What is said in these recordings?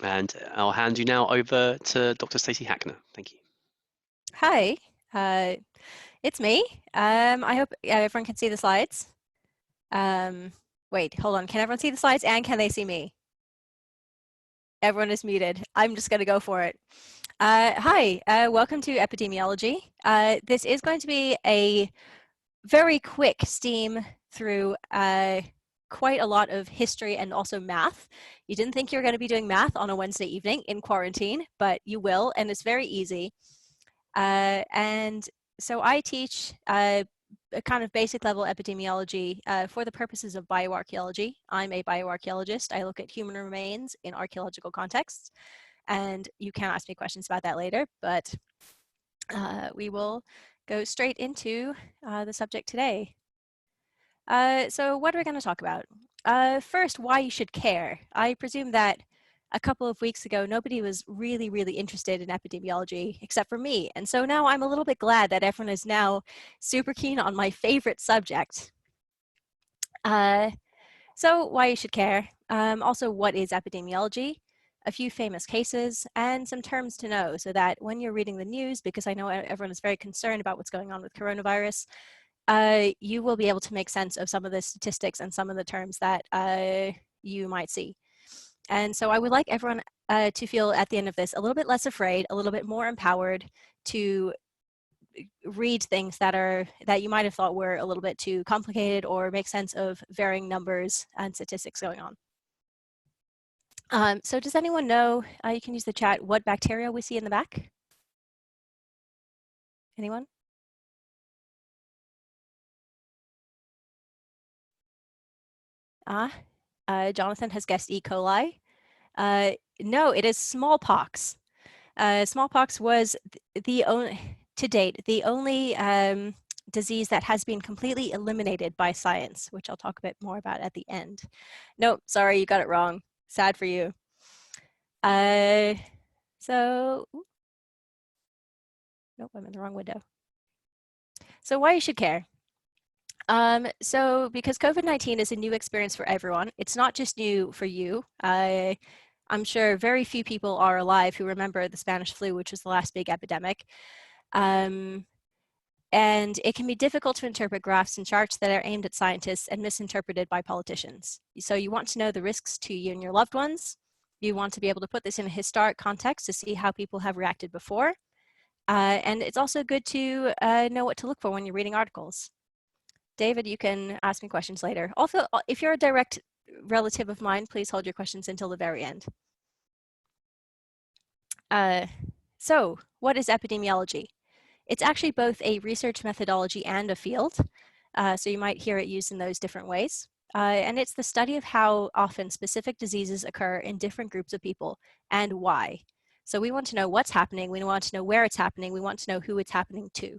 And I'll hand you now over to Dr. Stacy Hackner. Thank you. Hi, it's me. I hope everyone can see the slides. Wait, hold on. Can everyone see the slides and can they see me? Everyone is muted. I'm just going to go for it. Hi, welcome to Epidemiology. This is going to be a very quick steam through quite a lot of history and also math. You didn't think you were going to be doing math on a Wednesday evening in quarantine, but you will, and it's very easy. And so I teach a kind of basic level epidemiology for the purposes of bioarchaeology. I'm a bioarchaeologist. I look at human remains in archaeological contexts, and you can ask me questions about that later, but we will go straight into the subject today. So what are we going to talk about? First, why you should care. I presume that a couple of weeks ago, nobody was really interested in epidemiology except for me. And so now I'm a little bit glad that everyone is now super keen on my favorite subject. So why you should care. Also, what is epidemiology? A few famous cases and some terms to know so that when you're reading the news, because I know everyone is very concerned about what's going on with coronavirus, you will be able to make sense of some of the statistics and some of the terms that you might see. And so I would like everyone to feel at the end of this a little bit less afraid, a little bit more empowered to read things that you might have thought were a little bit too complicated or make sense of varying numbers and statistics going on. So does anyone know, you can use the chat, what bacteria we see in the back? Anyone? Jonathan has guessed E. coli. No, it is smallpox. Smallpox was to date the only disease that has been completely eliminated by science, which I'll talk a bit more about at the end. Nope, sorry, you got it wrong. Sad for you. So, nope, I'm in the wrong window. So why you should care? So because COVID-19 is a new experience for everyone, it's not just new for you. I'm sure very few people are alive who remember the Spanish flu, which was the last big epidemic. And it can be difficult to interpret graphs and charts that are aimed at scientists and misinterpreted by politicians. So you want to know the risks to you and your loved ones. You want to be able to put this in a historic context to see how people have reacted before. And it's also good to know what to look for when you're reading articles. David, you can ask me questions later. Also, if you're a direct relative of mine, please hold your questions until the very end. So what is epidemiology? It's actually both a research methodology and a field. So you might hear it used in those different ways. And it's the study of how often specific diseases occur in different groups of people and why. So we want to know what's happening. We want to know where it's happening. We want to know who it's happening to.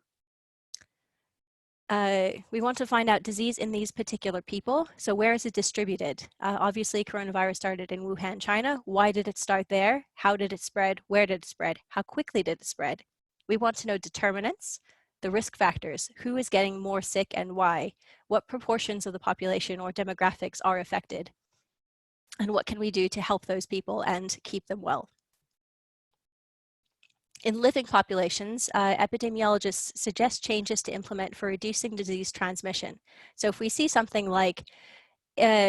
We want to find out disease in these particular people. So where is it distributed? Obviously, coronavirus started in Wuhan, China. Why did it start there? How did it spread? Where did it spread? How quickly did it spread? We want to know determinants, the risk factors, who is getting more sick and why, what proportions of the population or demographics are affected, and what can we do to help those people and keep them well. In living populations, epidemiologists suggest changes to implement for reducing disease transmission. So if we see something like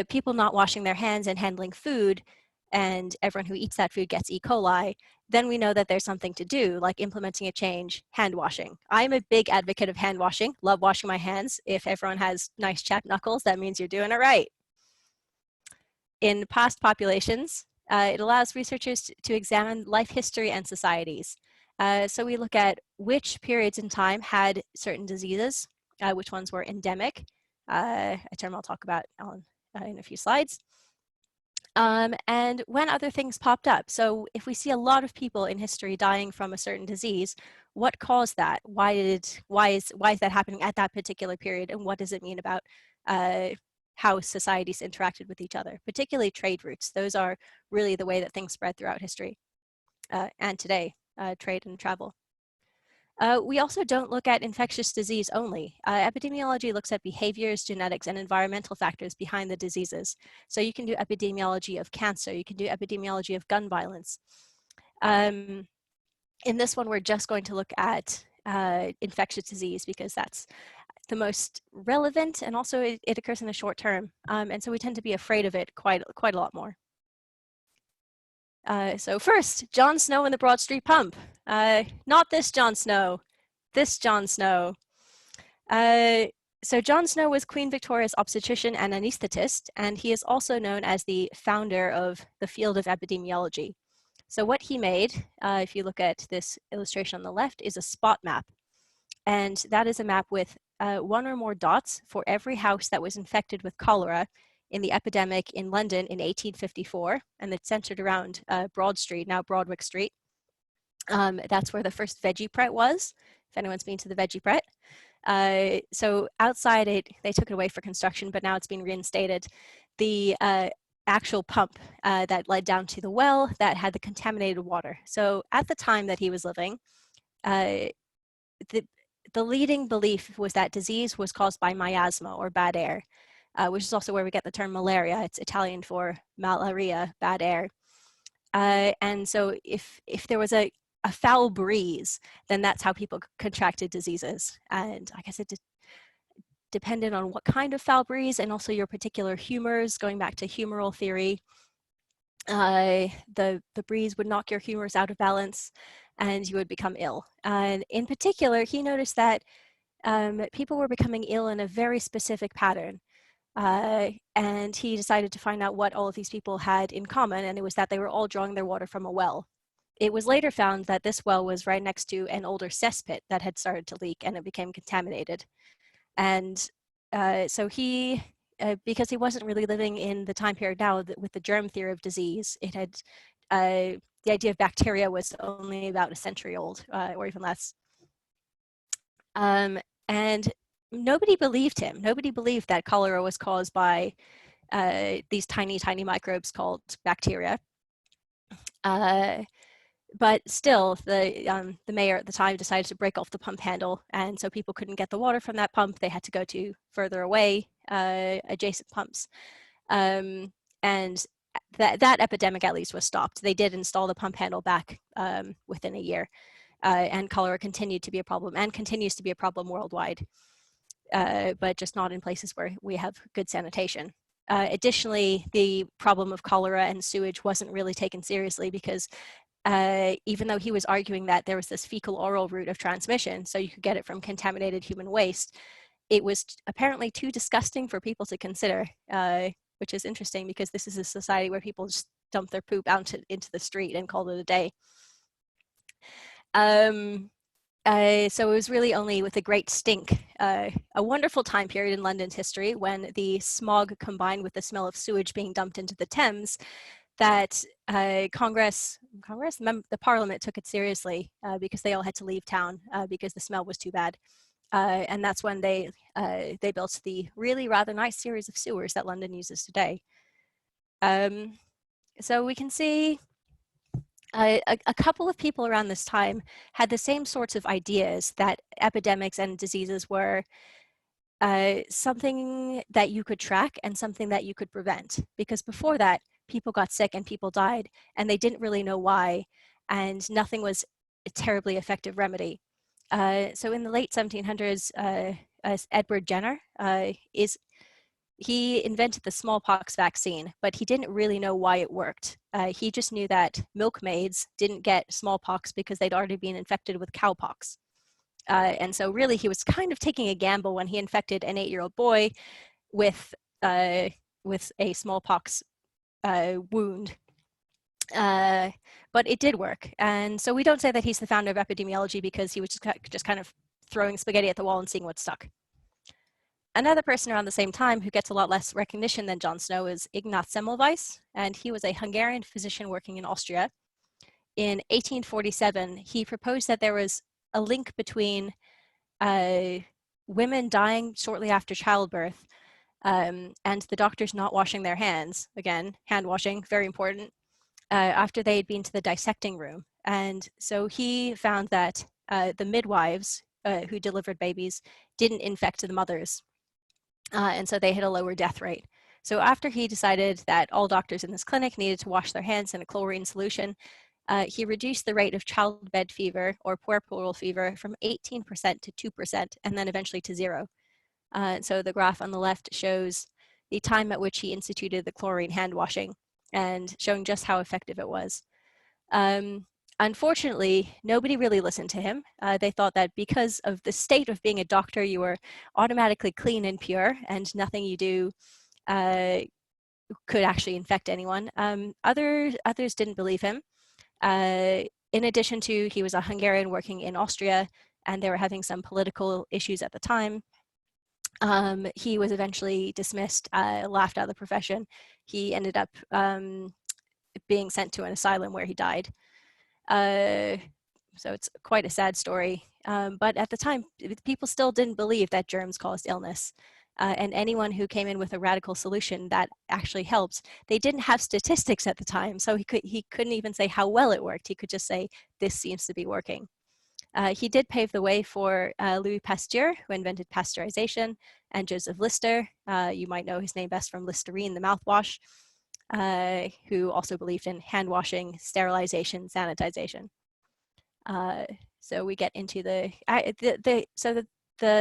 people not washing their hands and handling food, and everyone who eats that food gets E. coli, then we know that there's something to do, like implementing a change, hand washing. I'm a big advocate of hand washing, love washing my hands. If everyone has nice chapped knuckles, that means you're doing it right. In past populations, it allows researchers to examine life history and societies. So we look at which periods in time had certain diseases, which ones were endemic, a term I'll talk about in a few slides, and when other things popped up. So if we see a lot of people in history dying from a certain disease, what caused that? Why is that happening at that particular period, and what does it mean about how societies interacted with each other, particularly trade routes? Those are really the way that things spread throughout history and today. Trade and travel. We also don't look at infectious disease only. Epidemiology looks at behaviors, genetics, and environmental factors behind the diseases. So you can do epidemiology of cancer, you can do epidemiology of gun violence. In this one, we're just going to look at infectious disease because that's the most relevant, and also it occurs in the short term. And so we tend to be afraid of it quite a lot more. So first, Jon Snow and the Broad Street Pump. Not this Jon Snow, this Jon Snow. So Jon Snow was Queen Victoria's obstetrician and anesthetist, and he is also known as the founder of the field of epidemiology. So what he made, if you look at this illustration on the left, is a spot map. And that is a map with one or more dots for every house that was infected with cholera in the epidemic in London in 1854, and it's centered around Broad Street, now Broadwick Street. That's where the first veggie pret was, if anyone's been to the veggie pret. So outside they took it away for construction, but now it's been reinstated. The actual pump that led down to the well that had the contaminated water. So at the time that he was living, the leading belief was that disease was caused by miasma, or bad air, which is also where we get the term malaria. It's Italian for malaria, bad air. And so if there was a foul breeze, then that's how people contracted diseases. And I guess it depended on what kind of foul breeze, and also your particular humors, going back to humoral theory. The breeze would knock your humors out of balance and you would become ill. And in particular, he noticed that people were becoming ill in a very specific pattern. And he decided to find out what all of these people had in common, and it was that they were all drawing their water from a well. It was later found that this well was right next to an older cesspit that had started to leak, and it became contaminated. And so he, because he wasn't really living in the time period now with the germ theory of disease, it had, the idea of bacteria was only about a century old, or even less. And nobody believed him. Nobody believed that cholera was caused by these tiny, tiny microbes called bacteria. But still, the mayor at the time decided to break off the pump handle, and so people couldn't get the water from that pump. They had to go to further away adjacent pumps. And that epidemic at least was stopped. They did install the pump handle back within a year, and cholera continued to be a problem and continues to be a problem worldwide, but just not in places where we have good sanitation. Additionally, the problem of cholera and sewage wasn't really taken seriously because even though he was arguing that there was this fecal-oral route of transmission, so you could get it from contaminated human waste, it was apparently too disgusting for people to consider, which is interesting because this is a society where people just dump their poop out into the street and call it a day. So it was really only with the Great Stink, a wonderful time period in London's history when the smog combined with the smell of sewage being dumped into the Thames, that the Parliament took it seriously because they all had to leave town because the smell was too bad. And that's when they built the really rather nice series of sewers that London uses today. So we can see a couple of people around this time had the same sorts of ideas that epidemics and diseases were something that you could track and something that you could prevent. Because before that, people got sick and people died, and they didn't really know why, and nothing was a terribly effective remedy. So in the late 1700s, Edward Jenner he invented the smallpox vaccine, but he didn't really know why it worked. He just knew that milkmaids didn't get smallpox because they'd already been infected with cowpox. And so really he was kind of taking a gamble when he infected an 8-year-old boy with a smallpox wound. But it did work. And so we don't say that he's the founder of epidemiology because he was just kind of throwing spaghetti at the wall and seeing what stuck. Another person around the same time who gets a lot less recognition than Jon Snow is Ignaz Semmelweis, and he was a Hungarian physician working in Austria. In 1847, he proposed that there was a link between women dying shortly after childbirth and the doctors not washing their hands, again, hand washing, very important, after they had been to the dissecting room. And so he found that the midwives who delivered babies didn't infect the mothers. And so they had a lower death rate. So after he decided that all doctors in this clinic needed to wash their hands in a chlorine solution, he reduced the rate of childbed fever or puerperal fever from 18% to 2%, and then eventually to 0. So the graph on the left shows the time at which he instituted the chlorine hand washing and showing just how effective it was. Unfortunately, nobody really listened to him. They thought that because of the state of being a doctor, you were automatically clean and pure, and nothing you do could actually infect anyone. Others didn't believe him. In addition to, he was a Hungarian working in Austria, and they were having some political issues at the time. He was eventually dismissed, laughed out of the profession. He ended up being sent to an asylum where he died. So it's quite a sad story. But at the time, people still didn't believe that germs caused illness. And anyone who came in with a radical solution that actually helped, they didn't have statistics at the time, so he couldn't even say how well it worked. He could just say, this seems to be working. He did pave the way for Louis Pasteur, who invented pasteurization, and Joseph Lister. You might know his name best from Listerine, the mouthwash, who also believed in hand washing, sterilization, sanitization. So we get into the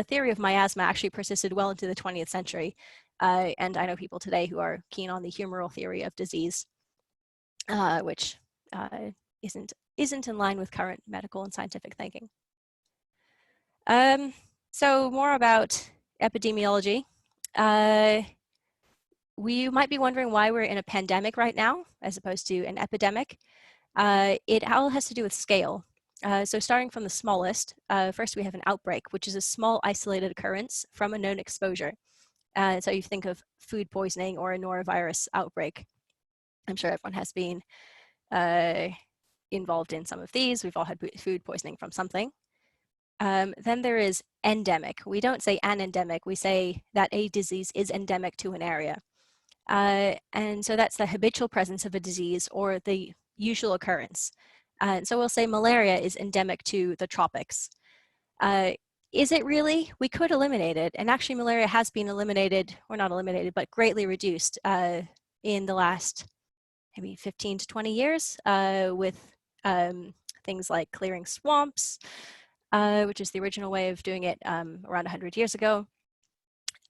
theory of miasma actually persisted well into the 20th century. And I know people today who are keen on the humoral theory of disease, which isn't in line with current medical and scientific thinking. So more about epidemiology. We might be wondering why we're in a pandemic right now, as opposed to an epidemic. It all has to do with scale. So starting from the smallest, first we have an outbreak, which is a small isolated occurrence from a known exposure. So you think of food poisoning or a norovirus outbreak. I'm sure everyone has been involved in some of these. We've all had food poisoning from something. Then there is endemic. We don't say an endemic, we say that a disease is endemic to an area. And so that's the habitual presence of a disease or the usual occurrence. So we'll say malaria is endemic to the tropics. Is it really? We could eliminate it. And actually malaria has been eliminated, or not eliminated, but greatly reduced in the last maybe 15 to 20 years with things like clearing swamps, which is the original way of doing it around 100 years ago,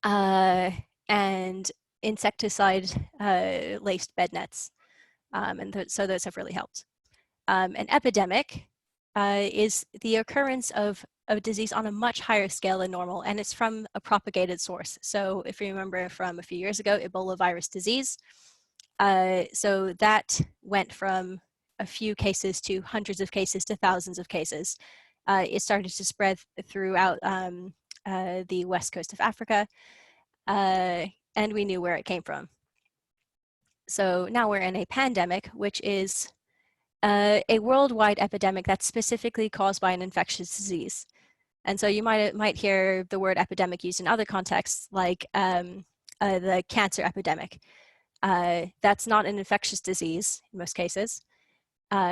and insecticide-laced bed nets. So those have really helped. An epidemic is the occurrence of a disease on a much higher scale than normal, and it's from a propagated source. So if you remember from a few years ago, Ebola virus disease, so that went from a few cases to hundreds of cases to thousands of cases. It started to spread throughout the west coast of Africa, and we knew where it came from. So now we're in a pandemic, which is a worldwide epidemic that's specifically caused by an infectious disease. And so you might hear the word epidemic used in other contexts, like the cancer epidemic. That's not an infectious disease in most cases.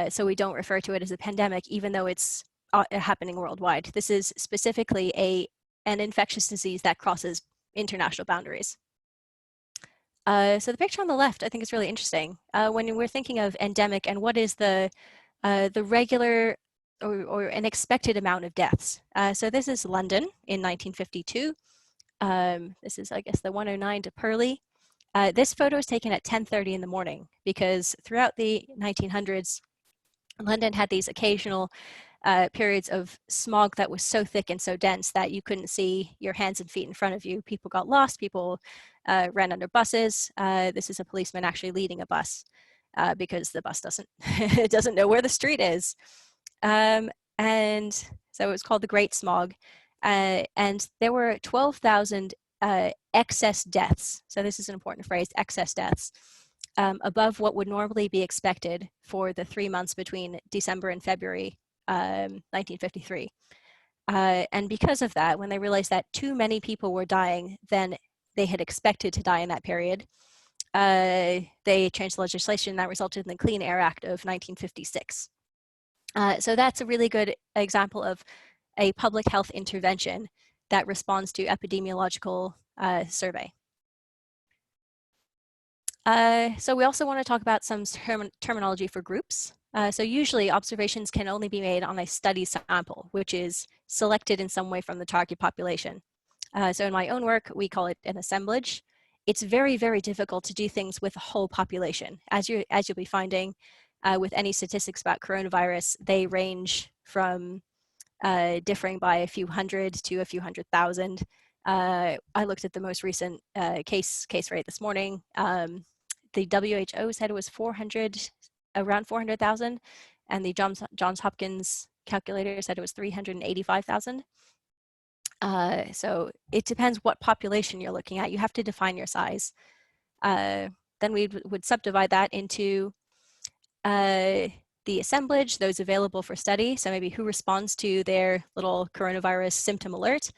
So we don't refer to it as a pandemic, even though it's happening worldwide. This is specifically an infectious disease that crosses international boundaries. So the picture on the left, I think, is really interesting. When we're thinking of endemic and what is the regular or an expected amount of deaths. So this is London in 1952. This is, I guess, the 109 to Purley. This photo is taken at 10:30 in the morning because throughout the 1900s, London had these occasional periods of smog that was so thick and so dense that you couldn't see your hands and feet in front of you. People got lost, people ran under buses. This is a policeman actually leading a bus because the bus doesn't know where the street is. And so it was called the Great Smog. And there were 12,000 excess deaths. So this is an important phrase, excess deaths, above what would normally be expected for the 3 months between December and February 1953. And because of that, when they realized that too many people were dying than they had expected to die in that period, they changed the legislation that resulted in the Clean Air Act of 1956. So that's a really good example of a public health intervention that responds to epidemiological survey. So we also want to talk about some terminology for groups. So usually observations can only be made on a study sample, which is selected in some way from the target population. So in my own work, we call it an assemblage. It's very, very difficult to do things with a whole population. As you'll be finding with any statistics about coronavirus, they range from differing by a few hundred to a few 100,000. I looked at the most recent case rate this morning. The WHO said it was around 400,000, and the Johns Hopkins calculator said it was 385,000. So it depends what population you're looking at. You have to define your size. Then we would subdivide that into the assemblage, those available for study, so maybe who responds to their little coronavirus symptom alert,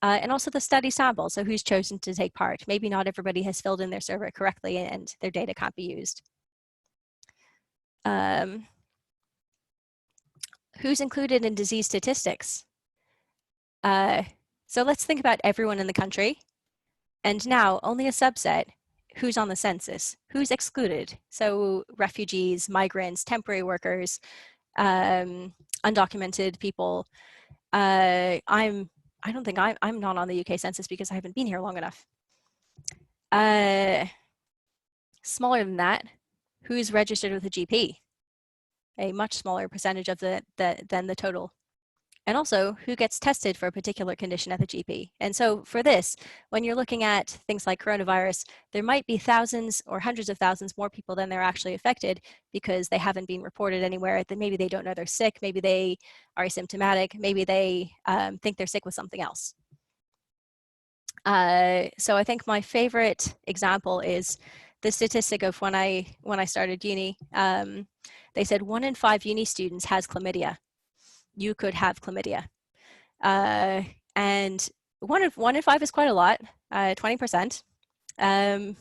and also the study sample, so who's chosen to take part. Maybe not everybody has filled in their survey correctly and their data can't be used. Who's included in disease statistics? So let's think about everyone in the country, and now only a subset who's on the census, who's excluded. So refugees, migrants, temporary workers, undocumented people. I don't think I'm not on the UK census because I haven't been here long enough. Smaller than that, who's registered with a GP? A much smaller percentage of than the total. And also, who gets tested for a particular condition at the GP. And so for this, when you're looking at things like coronavirus, there might be thousands or hundreds of thousands more people than they're actually affected because they haven't been reported anywhere. That maybe they don't know they're sick, maybe they are asymptomatic, maybe they think they're sick with something else. So I think my favorite example is the statistic of when I started uni. They said 1 in 5 uni students has chlamydia. You could have chlamydia. And 1 in 5 is quite a lot, 20%. And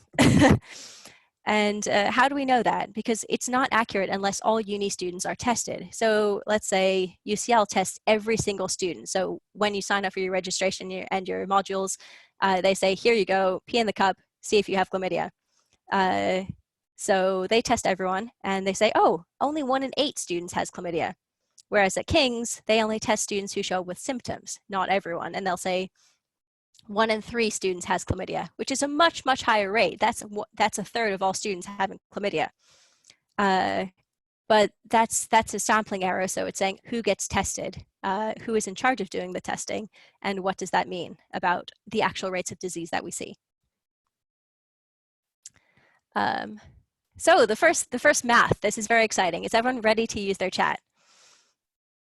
how do we know that? Because it's not accurate unless all uni students are tested. So let's say UCL tests every single student. So when you sign up for your registration and your modules, they say, here you go, pee in the cup, see if you have chlamydia. So they test everyone and they say, oh, only 1 in 8 students has chlamydia. Whereas at King's, they only test students who show up with symptoms, not everyone. And they'll say 1 in 3 students has chlamydia, which is a much, much higher rate. That's a third of all students having chlamydia. But that's a sampling error. So it's saying who gets tested, who is in charge of doing the testing, and what does that mean about the actual rates of disease that we see. So the first math, this is very exciting. Is everyone ready to use their chat?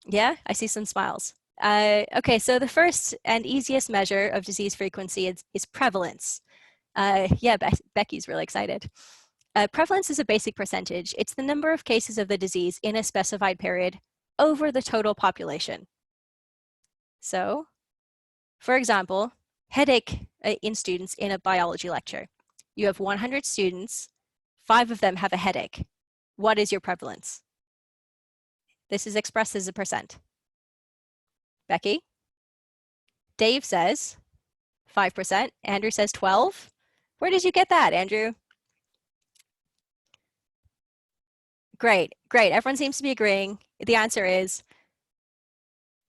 Yeah, I see some smiles. Okay, so the first and easiest measure of disease frequency is prevalence. Yeah, Becky's really excited. Prevalence is a basic percentage. It's the number of cases of the disease in a specified period over the total population. So, for example, headache in students in a biology lecture. You have 100 students, 5 of them have a headache. What is your prevalence? This is expressed as a percent. Becky? Dave says 5%. Andrew says 12. Where did you get that, Andrew? Great, great. Everyone seems to be agreeing. The answer is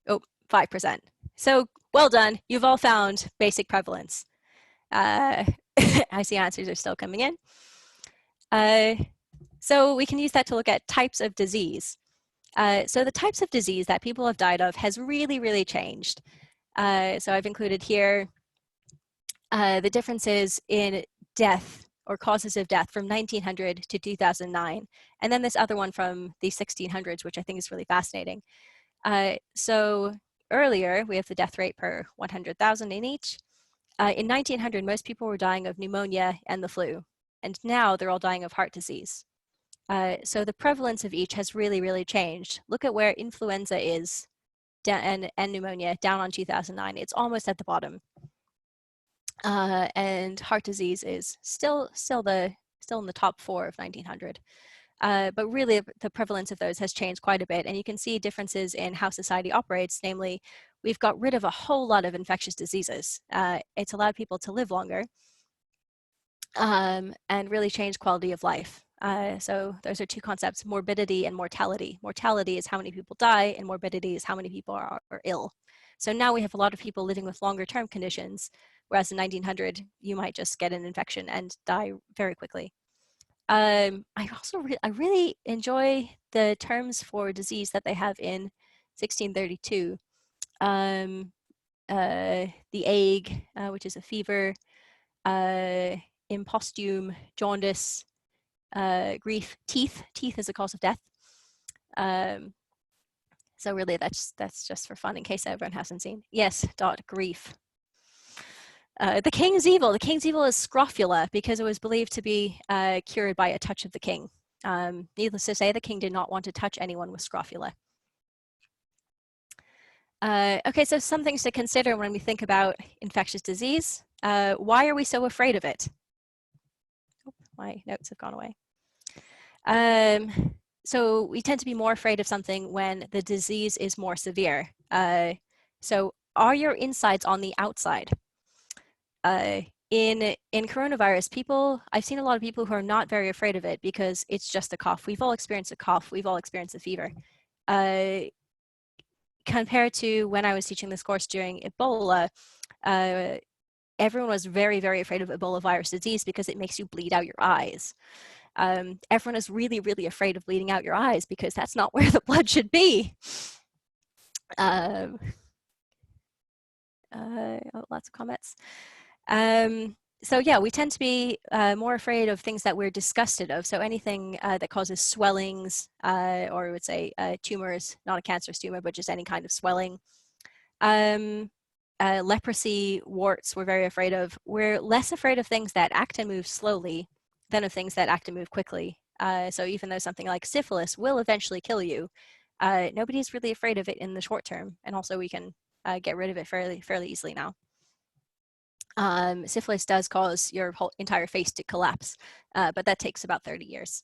5%. So well done. You've all found basic prevalence. I see answers are still coming in. So we can use that to look at types of disease. So the types of disease that people have died of has really, really changed. So I've included here the differences in death or causes of death from 1900 to 2009. And then this other one from the 1600s, which I think is really fascinating. So earlier, we have the death rate per 100,000 in each. In 1900, most people were dying of pneumonia and the flu. And now they're all dying of heart disease. So the prevalence of each has really, really changed. Look at where influenza is and pneumonia down on 2009. It's almost at the bottom. And heart disease is still in the top 4 of 1900. But really, the prevalence of those has changed quite a bit. And you can see differences in how society operates. Namely, we've got rid of a whole lot of infectious diseases. It's allowed people to live longer and really changed quality of life. So those are two concepts, morbidity and mortality. Mortality is how many people die, and morbidity is how many people are ill. So now we have a lot of people living with longer term conditions, whereas in 1900, you might just get an infection and die very quickly. I really enjoy the terms for disease that they have in 1632. The ague, which is a fever, impostume, jaundice, grief, teeth. Teeth is a cause of death. So really, that's just for fun, in case everyone hasn't seen. Yes, grief. The king's evil. The king's evil is scrofula, because it was believed to be cured by a touch of the king. Needless to say, the king did not want to touch anyone with scrofula. Okay, so some things to consider when we think about infectious disease. Why are we so afraid of it? Oh, my notes have gone away. So we tend to be more afraid of something when the disease is more severe. So are your insides on the outside? In coronavirus, I've seen a lot of people who are not very afraid of it because it's just a cough. We've all experienced a cough. We've all experienced a fever. Compared to when I was teaching this course during Ebola, everyone was very, very afraid of Ebola virus disease because it makes you bleed out your eyes. Everyone is really, really afraid of bleeding out your eyes because that's not where the blood should be. Lots of comments. So yeah, we tend to be more afraid of things that we're disgusted of. So anything that causes swellings, or we would say tumors, not a cancerous tumor, but just any kind of swelling. Leprosy, warts, we're very afraid of. We're less afraid of things that act and move slowly than of things that act and move quickly. So even though something like syphilis will eventually kill you, nobody's really afraid of it in the short term. And also we can get rid of it fairly easily now. Syphilis does cause your whole entire face to collapse, but that takes about 30 years.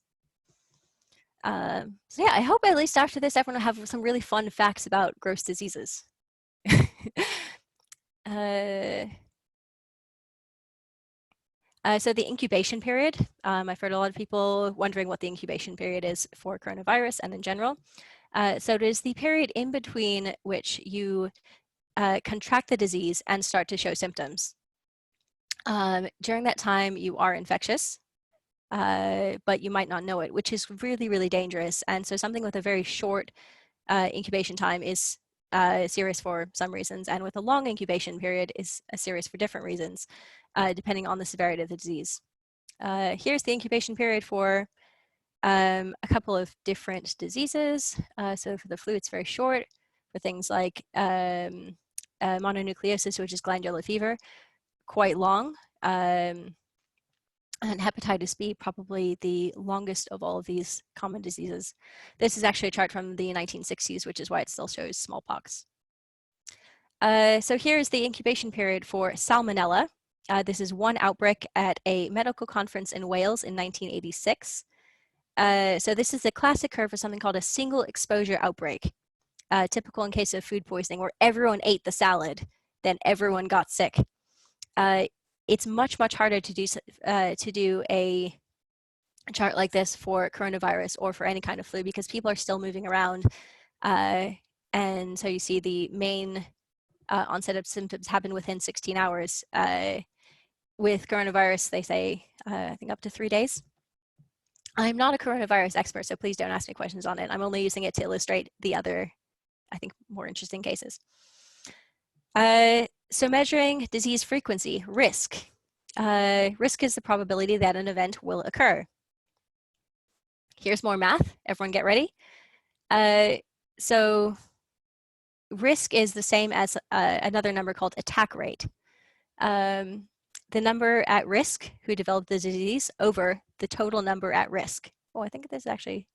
So yeah, I hope at least after this, everyone will have some really fun facts about gross diseases. So the incubation period, I've heard a lot of people wondering what the incubation period is for coronavirus and in general. So it is the period in between which you contract the disease and start to show symptoms. During that time, you are infectious, but you might not know it, which is really, really dangerous. And so something with a very short incubation time is serious for some reasons, and with a long incubation period is serious for different reasons, depending on the severity of the disease. Here's the incubation period for a couple of different diseases. So for the flu, it's very short. For things like mononucleosis, which is glandular fever, quite long. And hepatitis B, probably the longest of all of these common diseases. This is actually a chart from the 1960s, which is why it still shows smallpox. So here's the incubation period for salmonella. This is one outbreak at a medical conference in Wales in 1986. So this is a classic curve for something called a single exposure outbreak, typical in case of food poisoning, where everyone ate the salad, then everyone got sick. It's much harder to do a chart like this for coronavirus or for any kind of flu because people are still moving around. And so you see the main onset of symptoms happen within 16 hours. With coronavirus, they say, I think up to 3 days. I'm not a coronavirus expert, so please don't ask me questions on it. I'm only using it to illustrate the other, I think, more interesting cases. So measuring disease frequency, risk. Risk is the probability that an event will occur. Here's more math. Everyone get ready. So risk is the same as another number called attack rate. The number at risk who developed the disease over the total number at risk. Oh, I think this is actually,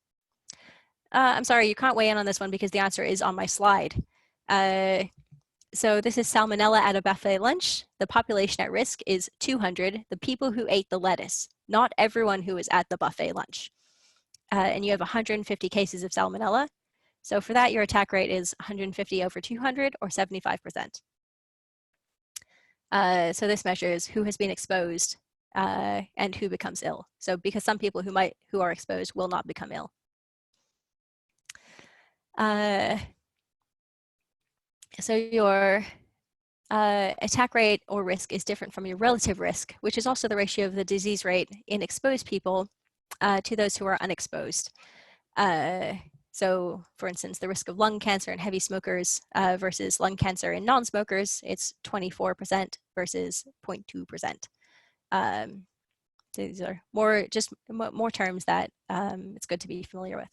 I'm sorry, you can't weigh in on this one because the answer is on my slide. So this is salmonella at a buffet lunch. The population at risk is 200, the people who ate the lettuce, not everyone who was at the buffet lunch. and you have 150 cases of salmonella. So for that, your attack rate is 150 over 200 or 75%. So this measures who has been exposed and who becomes ill. So because some people who are exposed will not become ill. So your attack rate or risk is different from your relative risk, which is also the ratio of the disease rate in exposed people to those who are unexposed. So for instance, the risk of lung cancer in heavy smokers versus lung cancer in non-smokers, it's 24% versus 0.2%. So these are more terms that it's good to be familiar with.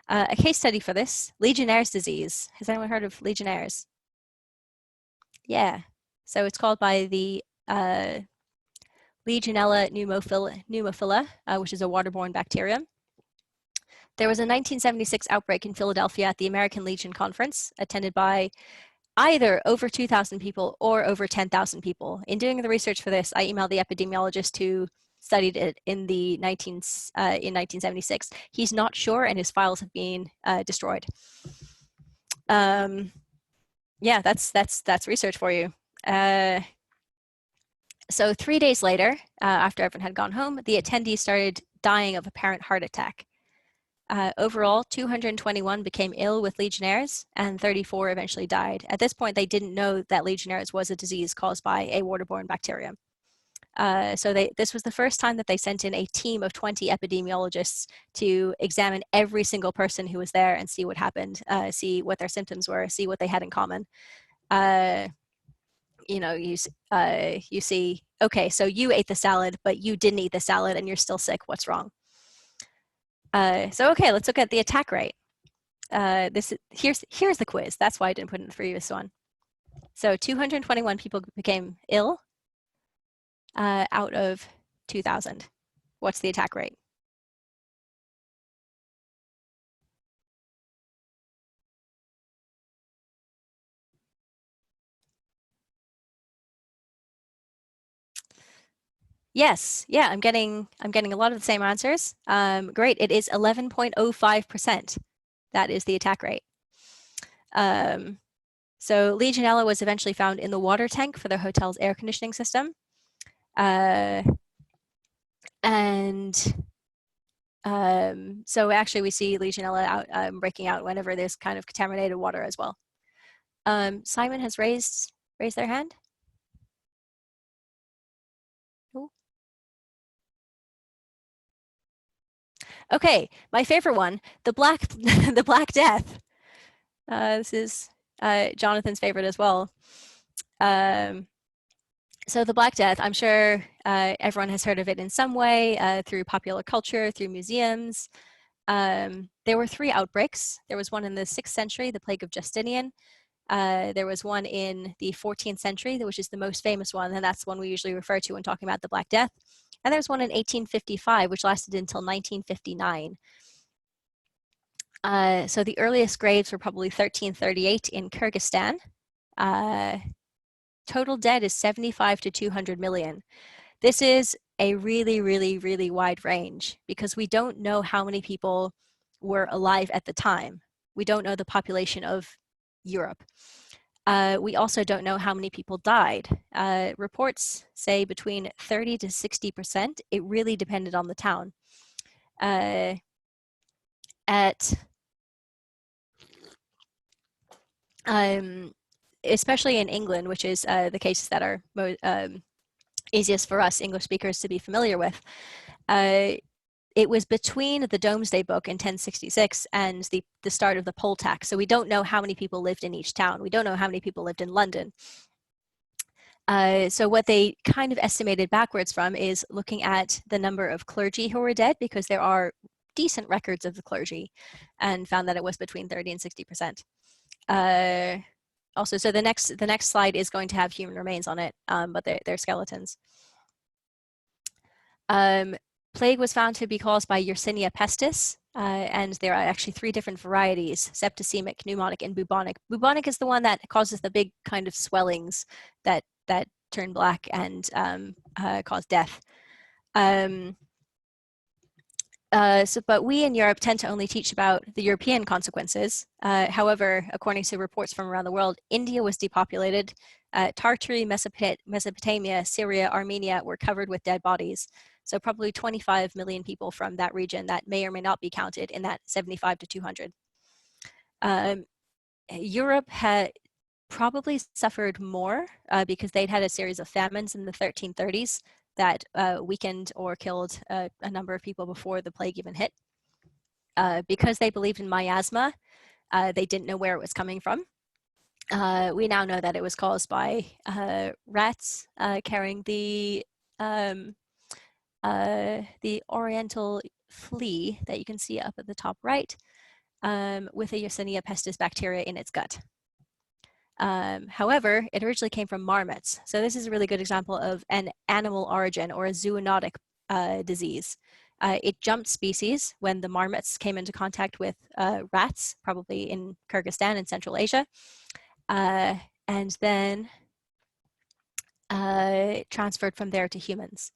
A case study for this, Legionnaire's disease. Has anyone heard of Legionnaire's? Yeah, so it's called by the Legionella pneumophila, which is a waterborne bacterium. There was a 1976 outbreak in Philadelphia at the American Legion Conference, attended by either over 2,000 people or over 10,000 people. In doing the research for this, I emailed the epidemiologist who studied it in 1976. He's not sure, and his files have been destroyed. Yeah, that's research for you. So 3 days later, after everyone had gone home, the attendees started dying of apparent heart attack. Overall, 221 became ill with Legionnaire's and 34 eventually died. At this point, they didn't know that Legionnaire's was a disease caused by a waterborne bacterium. So this was the first time that they sent in a team of 20 epidemiologists to examine every single person who was there and see what happened, see what their symptoms were, see what they had in common. You know, you see, okay, so you ate the salad, but you didn't eat the salad and you're still sick. What's wrong? So okay, let's look at the attack rate. Here's the quiz. That's why I didn't put in the previous one. So 221 people became ill out of 2,000. What's the attack rate? Yes, yeah, I'm getting a lot of the same answers. Great, it is 11.05%. That is the attack rate. So Legionella was eventually found in the water tank for the hotel's air conditioning system. So actually we see Legionella breaking out whenever there's kind of contaminated water as well. Simon has raised their hand. Ooh. Okay, my favorite one, the Black Death. This is Jonathan's favorite as well. So the Black Death, I'm sure everyone has heard of it in some way through popular culture, through museums. There were 3 outbreaks. There was one in the 6th century, the Plague of Justinian. There was one in the 14th century, which is the most famous one, and that's one we usually refer to when talking about the Black Death. And there's one in 1855, which lasted until 1959. So the earliest graves were probably 1338 in Kyrgyzstan. Total dead is 75 to 200 million. This is a really, really, really wide range because we don't know how many people were alive at the time. We don't know the population of Europe. We also don't know how many people died. Reports say between 30 to 60%. It really depended on the town. Especially in England, which is the cases that are easiest for us English speakers to be familiar with. It was between the Domesday Book in 1066 and the start of the poll tax. So we don't know how many people lived in each town. We don't know how many people lived in London. So what they kind of estimated backwards from is looking at the number of clergy who were dead, because there are decent records of the clergy, and found that it was between 30 and 60%. Also, so the next slide is going to have human remains on it, but they're skeletons. Plague was found to be caused by Yersinia pestis, and there are actually 3 different varieties: septicemic, pneumonic, and bubonic. Bubonic is the one that causes the big kind of swellings that turn black and cause death. But we in Europe tend to only teach about the European consequences. However, according to reports from around the world, India was depopulated. Tartary, Mesopotamia, Syria, Armenia were covered with dead bodies. So probably 25 million people from that region that may or may not be counted in that 75 to 200. Europe had probably suffered more because they'd had a series of famines in the 1330s that weakened or killed a number of people before the plague even hit. Because they believed in miasma, they didn't know where it was coming from. We now know that it was caused by rats carrying the oriental flea that you can see up at the top right with a Yersinia pestis bacteria in its gut. However, it originally came from marmots. So this is a really good example of an animal origin or a zoonotic disease. It jumped species when the marmots came into contact with rats, probably in Kyrgyzstan in Central Asia, and then transferred from there to humans.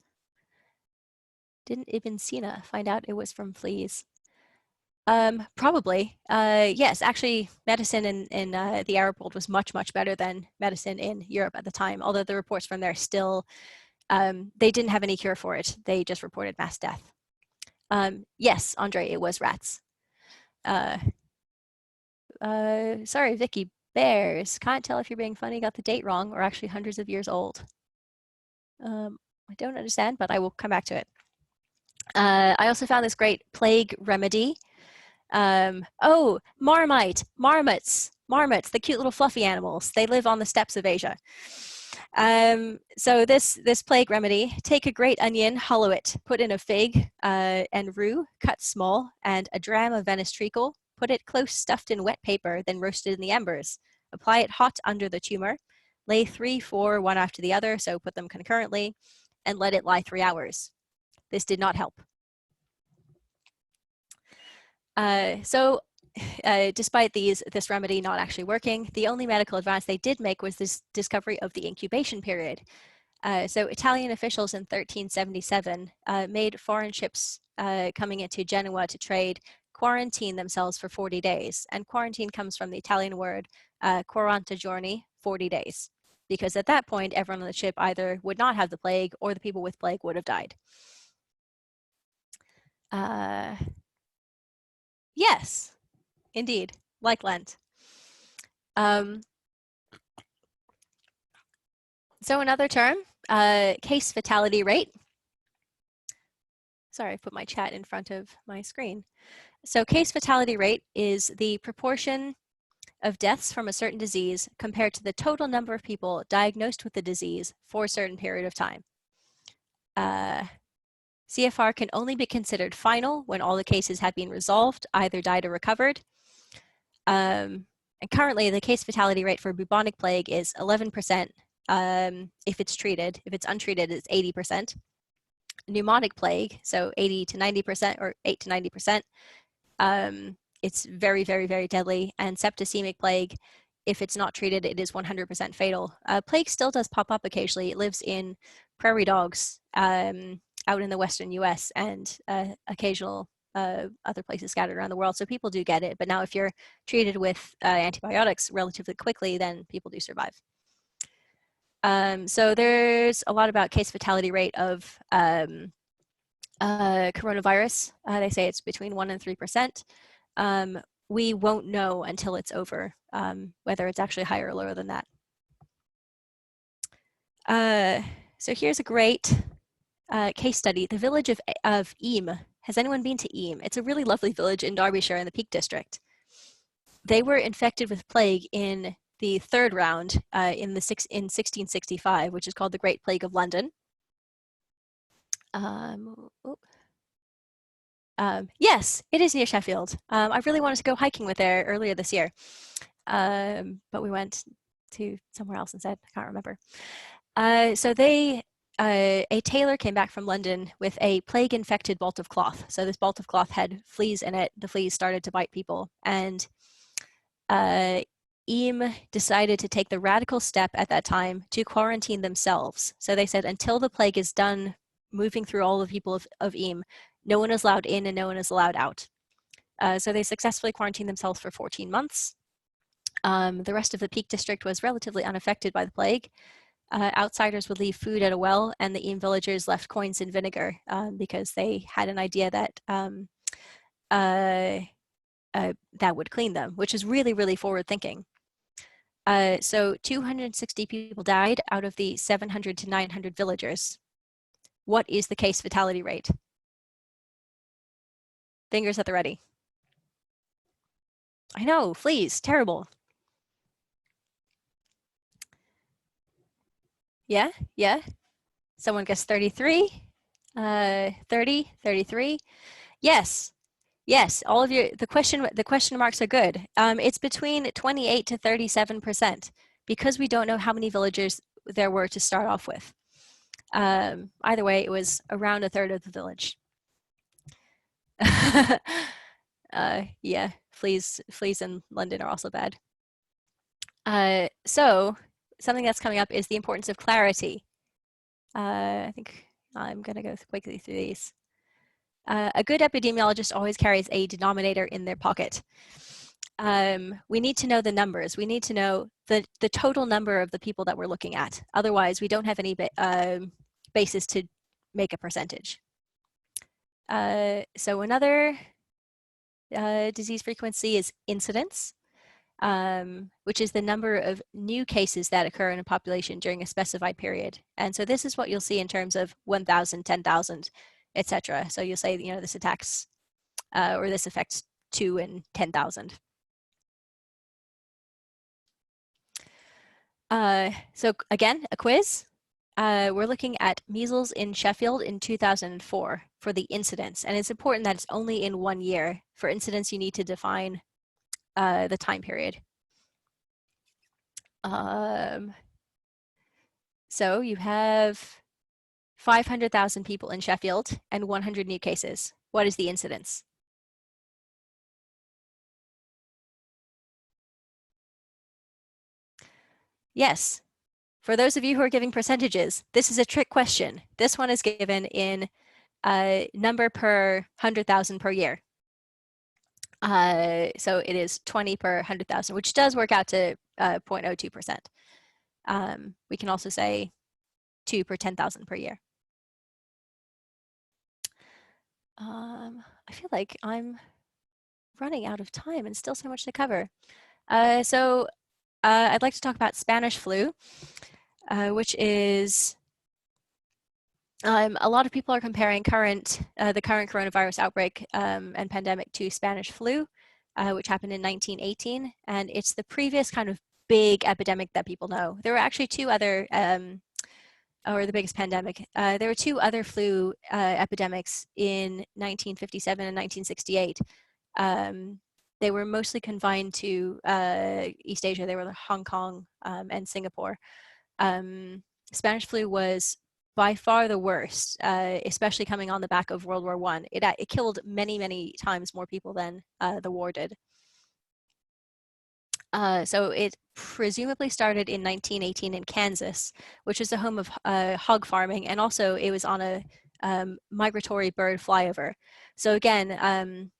Didn't Ibn Sina find out it was from fleas? Probably. Yes, actually, medicine in the Arab world was much, much better than medicine in Europe at the time, although the reports from there still, they didn't have any cure for it. They just reported mass death. Yes, Andre, it was rats. Sorry, Vicky, bears. Can't tell if you're being funny, got the date wrong, or actually hundreds of years old. I don't understand, but I will come back to it. I also found this great plague remedy. Oh, marmots, the cute little fluffy animals. They live on the steppes of Asia. So this plague remedy, take a great onion, hollow it, put in a fig and rue, cut small, and a dram of Venice treacle, put it close stuffed in wet paper, then roasted in the embers. Apply it hot under the tumor. Lay 3, 4, one after the other, so put them concurrently, and let it lie 3 hours. This did not help. Despite this remedy not actually working, the only medical advance they did make was this discovery of the incubation period. So Italian officials in 1377 made foreign ships coming into Genoa to trade quarantine themselves for 40 days. And quarantine comes from the Italian word 40 giorni, 40 days. Because at that point, everyone on the ship either would not have the plague or the people with plague would have died. Yes, indeed, like Lent. So another term, case fatality rate. Sorry, I put my chat in front of my screen. So case fatality rate is the proportion of deaths from a certain disease compared to the total number of people diagnosed with the disease for a certain period of time. CFR can only be considered final when all the cases have been resolved, either died or recovered. And currently, the case fatality rate for bubonic plague is 11% if it's treated. If it's untreated, it's 80%. Pneumotic plague, so 80 to 90% or 8 to 90%. It's very, very, very deadly. And septicemic plague, if it's not treated, it is 100% fatal. Plague still does pop up occasionally. It lives in prairie dogs out in the western US and occasional other places scattered around the world. So people do get it. But now if you're treated with antibiotics relatively quickly, then people do survive. So there's a lot about case fatality rate of coronavirus. They say it's between 1 and 3%. We won't know until it's over whether it's actually higher or lower than that. So here's a great case study. The village of Eyam. Has anyone been to Eyam? It's a really lovely village in Derbyshire in the Peak District. They were infected with plague in the third round in 1665, which is called the Great Plague of London. Yes, it is near Sheffield. I really wanted to go hiking with there earlier this year, but we went to somewhere else instead. I can't remember. So a tailor came back from London with a plague-infected bolt of cloth. So this bolt of cloth had fleas in it. The fleas started to bite people, and Eyam decided to take the radical step at that time to quarantine themselves. So they said, until the plague is done moving through all the people of Eyam, No one is allowed in and no one is allowed out. So they successfully quarantined themselves for 14 months. The rest of the Peak District was relatively unaffected by the plague. Outsiders would leave food at a well, and the Eam villagers left coins in vinegar because they had an idea that that would clean them, which is really, really forward thinking. So 260 people died out of the 700 to 900 villagers. What is the case fatality rate? Fingers at the ready. I know, fleas, terrible. Yeah, yeah. Someone guessed 33, 30, 33. Yes, yes, all of the question marks are good. It's between 28 to 37% because we don't know how many villagers there were to start off with. Either way, it was around a third of the village. Yeah, fleas in London are also bad. So something that's coming up is the importance of clarity. I think I'm going to go quickly through these. A good epidemiologist always carries a denominator in their pocket. We need to know the numbers. We need to know the total number of the people that we're looking at. Otherwise, we don't have any basis to make a percentage. So another disease frequency is incidence, which is the number of new cases that occur in a population during a specified period. And so this is what you'll see in terms of 1,000, 10,000, etc. So you'll say, you know, this attacks or this affects 2 in 10,000. So again, a quiz. We're looking at measles in Sheffield in 2004 for the incidence. And it's important that it's only in 1 year. For incidence, you need to define the time period. So you have 500,000 people in Sheffield and 100 new cases. What is the incidence? Yes. For those of you who are giving percentages, this is a trick question. This one is given in number per 100,000 per year. So it is 20 per 100,000, which does work out to 0.02%. We can also say 2 per 10,000 per year. I feel like I'm running out of time and still so much to cover. So I'd like to talk about Spanish flu, which is a lot of people are comparing the current coronavirus outbreak and pandemic to Spanish flu, which happened in 1918, and it's the previous kind of big epidemic that people know. There were actually two other, or the biggest pandemic. There were two other flu epidemics in 1957 and 1968. They were mostly confined to East Asia. They were Hong Kong and Singapore. Spanish flu was by far the worst, especially coming on the back of World War I. It killed many, many times more people than the war did. So it presumably started in 1918 in Kansas, which is the home of hog farming, and also it was on a migratory bird flyover. So again,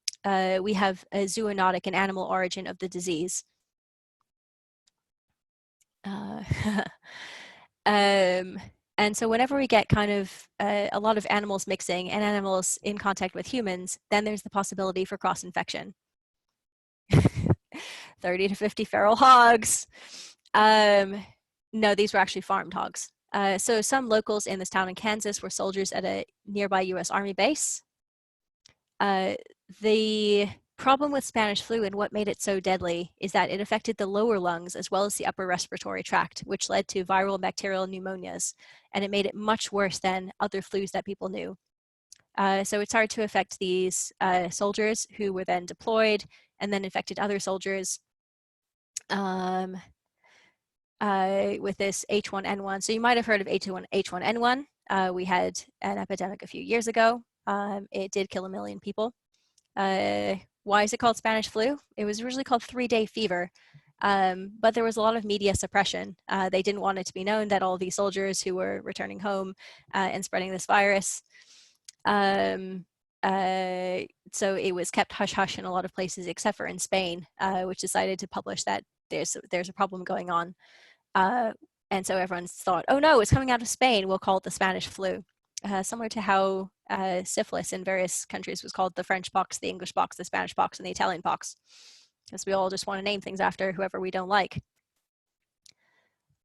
we have a zoonotic and animal origin of the disease. And so whenever we get kind of a lot of animals mixing and animals in contact with humans, then there's the possibility for cross-infection. 30 to 50 feral hogs. No, these were actually farmed hogs. So some locals in this town in Kansas were soldiers at a nearby US Army base. The problem with Spanish flu and what made it so deadly is that it affected the lower lungs as well as the upper respiratory tract, which led to viral and bacterial pneumonias, and it made it much worse than other flus that people knew. So it started to affect these soldiers who were then deployed and then infected other soldiers with this H1N1. So you might have heard of H1N1. We had an epidemic a few years ago. It did kill 1 million people. Why is it called Spanish flu? It was originally called 3-day fever, but there was a lot of media suppression. They didn't want it to be known that all these soldiers who were returning home and spreading this virus. so it was kept hush-hush in a lot of places except for in Spain, which decided to publish that there's a problem going on. And so everyone's thought, oh no, it's coming out of Spain, we'll call it the Spanish flu. Similar to how syphilis in various countries was called the French pox, the English pox, the Spanish pox, and the Italian pox, because we all just want to name things after whoever we don't like.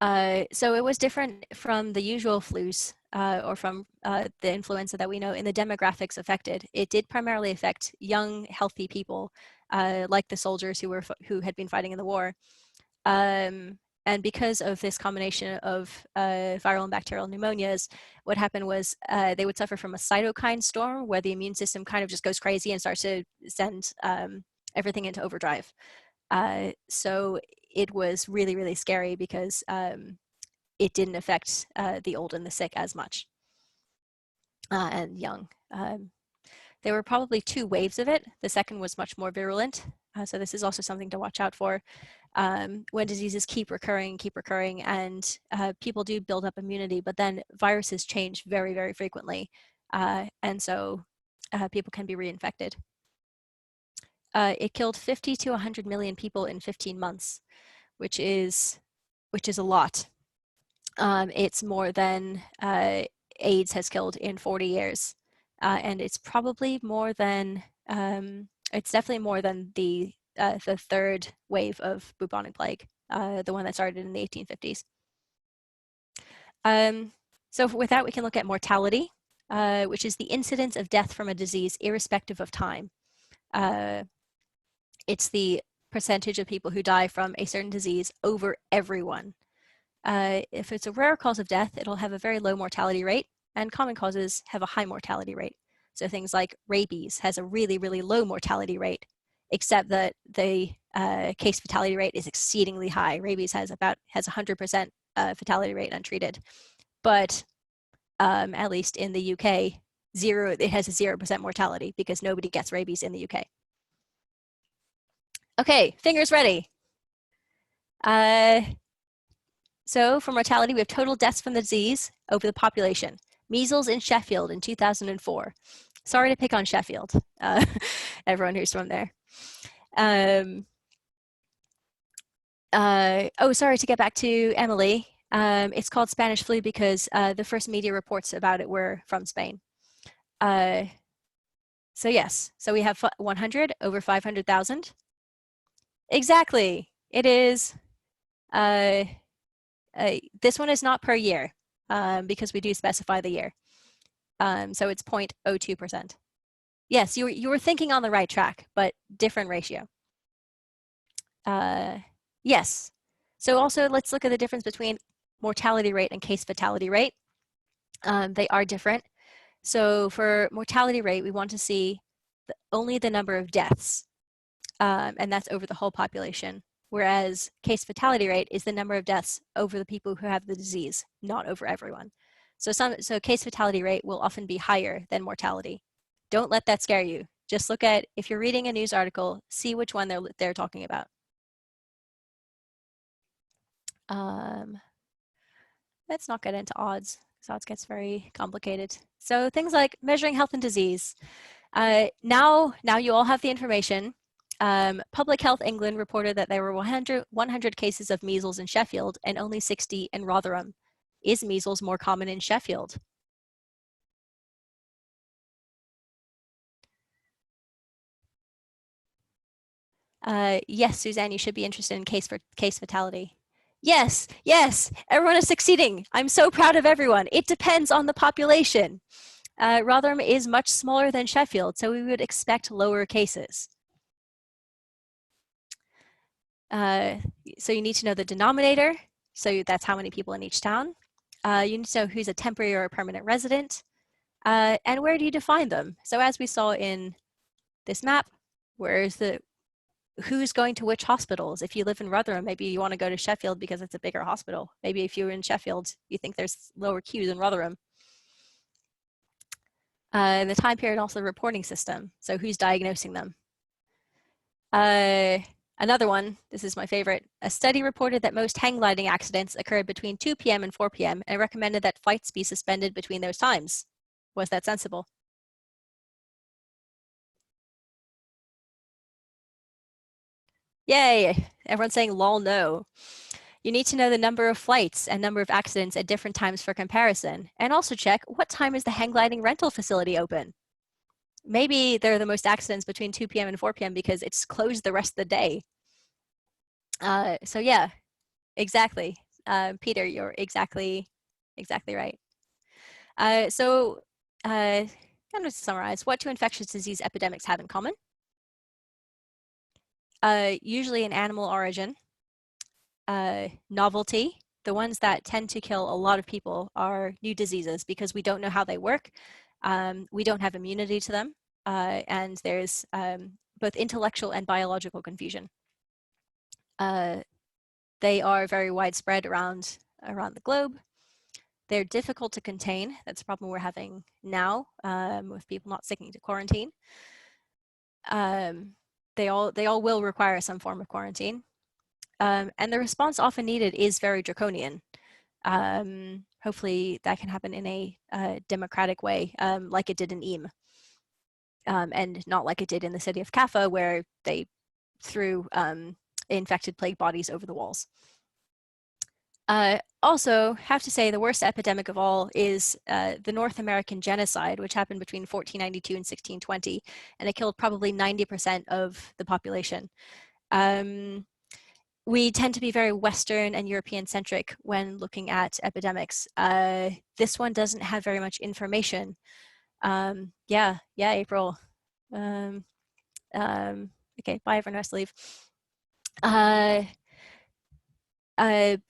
So it was different from the usual flus or from the influenza that we know in the demographics affected. It did primarily affect young, healthy people, like the soldiers who had been fighting in the war. And because of this combination of viral and bacterial pneumonias, what happened was they would suffer from a cytokine storm where the immune system kind of just goes crazy and starts to send everything into overdrive. So it was really, really scary because it didn't affect the old and the sick as much and young. There were probably 2 waves of it. The second was much more virulent. So this is also something to watch out for. When diseases keep recurring, and people do build up immunity, but then viruses change very, very frequently. And so people can be reinfected. It killed 50 to 100 million people in 15 months, which is a lot. It's more than AIDS has killed in 40 years. And it's probably more than, it's definitely more than the 3rd wave of bubonic plague, the one that started in the 1850s. So with that, we can look at mortality, which is the incidence of death from a disease irrespective of time. It's the percentage of people who die from a certain disease over everyone. If it's a rare cause of death, it'll have a very low mortality rate, and common causes have a high mortality rate. So things like rabies has a really, really low mortality rate, except that the case fatality rate is exceedingly high. Rabies has 100% fatality rate untreated, but at least in the UK, it has a 0% mortality because nobody gets rabies in the UK. Okay, fingers ready. So for mortality, we have total deaths from the disease over the population. Measles in Sheffield in 2004. Sorry to pick on Sheffield, everyone who's from there. Oh, sorry, to get back to Emily. It's called Spanish flu because the first media reports about it were from Spain. So yes, so we have 100 over 500,000. Exactly, it is. This one is not per year because we do specify the year. So it's 0.02%. Yes, you were thinking on the right track, but different ratio. Yes. So also let's look at the difference between mortality rate and case fatality rate. They are different. So for mortality rate, we want to see only the number of deaths, and that's over the whole population. Whereas case fatality rate is the number of deaths over the people who have the disease, not over everyone. So case fatality rate will often be higher than mortality. Don't let that scare you. Just look at, if you're reading a news article, see which one they're talking about. Let's not get into odds, because odds gets very complicated. So things like measuring health and disease. Now you all have the information. Public Health England reported that there were 100 cases of measles in Sheffield and only 60 in Rotherham. Is measles more common in Sheffield? Yes, Suzanne, you should be interested in case fatality. Yes, yes, everyone is succeeding. I'm so proud of everyone. It depends on the population. Rotherham is much smaller than Sheffield, so we would expect lower cases. So you need to know the denominator. So that's how many people in each town. You need to know who's a temporary or a permanent resident. And where do you define them? So as we saw in this map, who's going to which hospitals? If you live in Rotherham, maybe you want to go to Sheffield because it's a bigger hospital. Maybe if you're in Sheffield, you think there's lower queues in Rotherham. The time period, also the reporting system. So who's diagnosing them? Another one, this is my favorite. A study reported that most hang gliding accidents occurred between 2 p.m. and 4 p.m. and recommended that flights be suspended between those times. Was that sensible? Yay! Everyone's saying lol no. You need to know the number of flights and number of accidents at different times for comparison, and also check what time is the hang gliding rental facility open. Maybe there are the most accidents between 2 p.m. and 4 p.m. because it's closed the rest of the day. So yeah, exactly. Peter, you're exactly right. Kind of to summarize, what do infectious disease epidemics have in common? Usually an animal origin. Novelty. The ones that tend to kill a lot of people are new diseases because we don't know how they work. We don't have immunity to them. And there's both intellectual and biological confusion. They are very widespread around the globe. They're difficult to contain. That's a problem we're having now with people not sticking to quarantine. They all will require some form of quarantine. And the response often needed is very draconian. Hopefully that can happen in a democratic way, like it did in Eam, and not like it did in the city of Kaffa, where they threw infected plague bodies over the walls. Also, have to say the worst epidemic of all is the North American genocide, which happened between 1492 and 1620, and it killed probably 90% of the population. We tend to be very Western and European centric when looking at epidemics. This one doesn't have very much information. Yeah, April. Okay, bye everyone, I have to leave.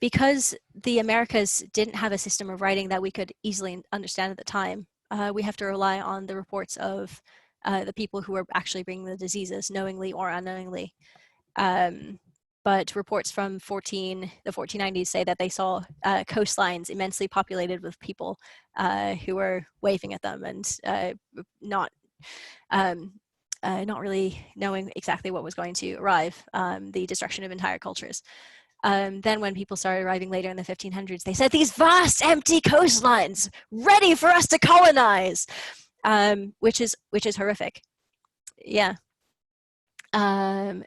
Because the Americas didn't have a system of writing that we could easily understand at the time, we have to rely on the reports of the people who were actually bringing the diseases, knowingly or unknowingly. But reports from the 1490s say that they saw coastlines immensely populated with people who were waving at them and not really knowing exactly what was going to arrive, the destruction of entire cultures. Then when people started arriving later in the 1500s, they said these vast empty coastlines ready for us to colonize, which is horrific. Yeah.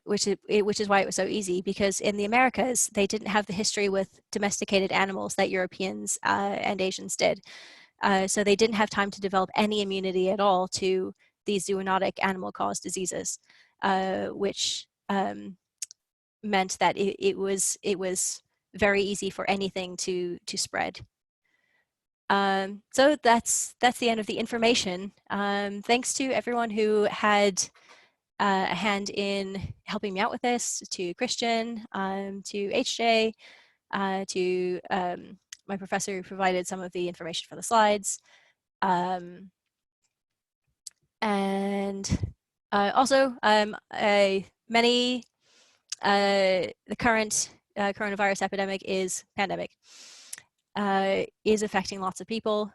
Which is why it was so easy, because in the Americas, they didn't have the history with domesticated animals that Europeans and Asians did. So they didn't have time to develop any immunity at all to these zoonotic animal-caused diseases, which meant that it was very easy for anything to spread. So that's the end of the information. Thanks to everyone who had a hand in helping me out with this, to Christian, to HJ, to my professor who provided some of the information for the slides. And also the current coronavirus epidemic is affecting lots of people.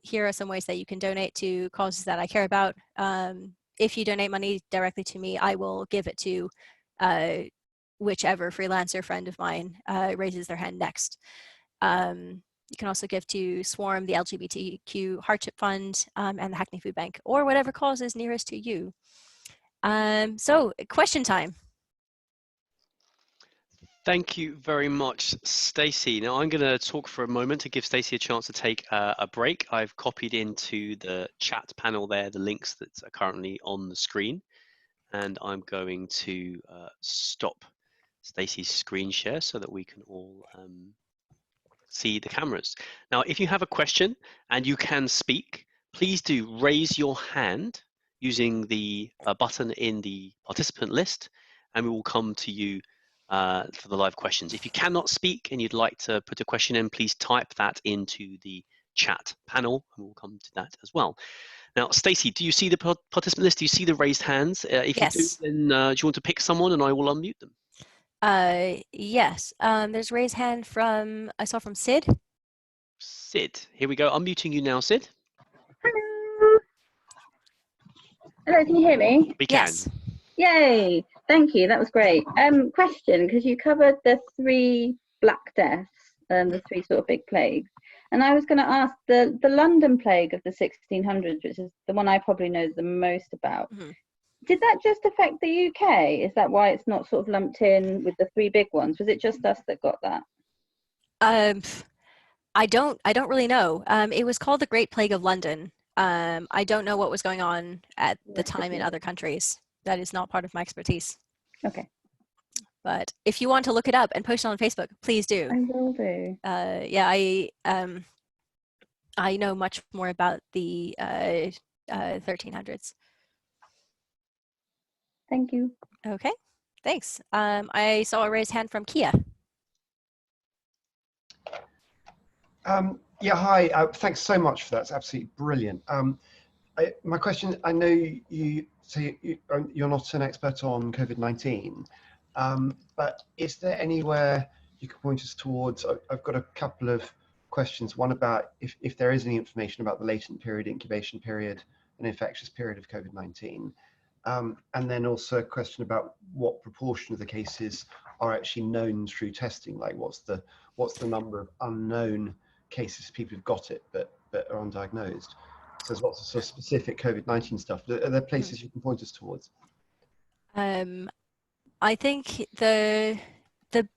Here are some ways that you can donate to causes that I care about. If you donate money directly to me, I will give it to whichever freelancer friend of mine raises their hand next. You can also give to Swarm, the LGBTQ Hardship Fund, and the Hackney Food Bank, or whatever cause is nearest to you. So, question time. Thank you very much, Stacy. Now I'm going to talk for a moment to give Stacy a chance to take a break. I've copied into the chat panel there the links that are currently on the screen, and I'm going to stop Stacy's screen share so that we can all see the cameras. Now, if you have a question and you can speak, please do raise your hand using the button in the participant list, and we will come to you for the live questions. If you cannot speak and you'd like to put a question in, please type that into the chat panel, and we'll come to that as well. Now, Stacy, do you see the participant list? Do you see the raised hands? If yes. you do, then do you want to pick someone and I will unmute them? Yes. There's raised hand I saw from Sid. Sid, here we go. Unmuting you now, Sid. Hello. Hello, can you hear me? We can. Yes. Yay, thank you, that was great. Question, because you covered the 3 Black Deaths and the 3 sort of big plagues. And I was going to ask the London plague of the 1600s, which is the one I probably know the most about. Did that just affect the UK? Is that why it's not sort of lumped in with the three big ones? Was it just us that got that? I don't really know. It was called the Great Plague of London. I don't know what was going on at the time in other countries. That is not part of my expertise. Okay. But if you want to look it up and post it on Facebook, please do. I will do. Yeah, I know much more about the 1300s. Thank you. Okay, thanks. I saw a raised hand from Kia. Yeah, hi. Thanks so much for that. It's absolutely brilliant. My question, I know you say you're not an expert on COVID-19, but is there anywhere you could point us towards? I've got a couple of questions. One about if there is any information about the latent period, incubation period, and infectious period of COVID-19. And then also a question about what proportion of the cases are actually known through testing. Like what's the number of unknown cases people who've got it but are undiagnosed. So there's lots of sort of specific COVID-19 stuff. Are there places you can point us towards? I think the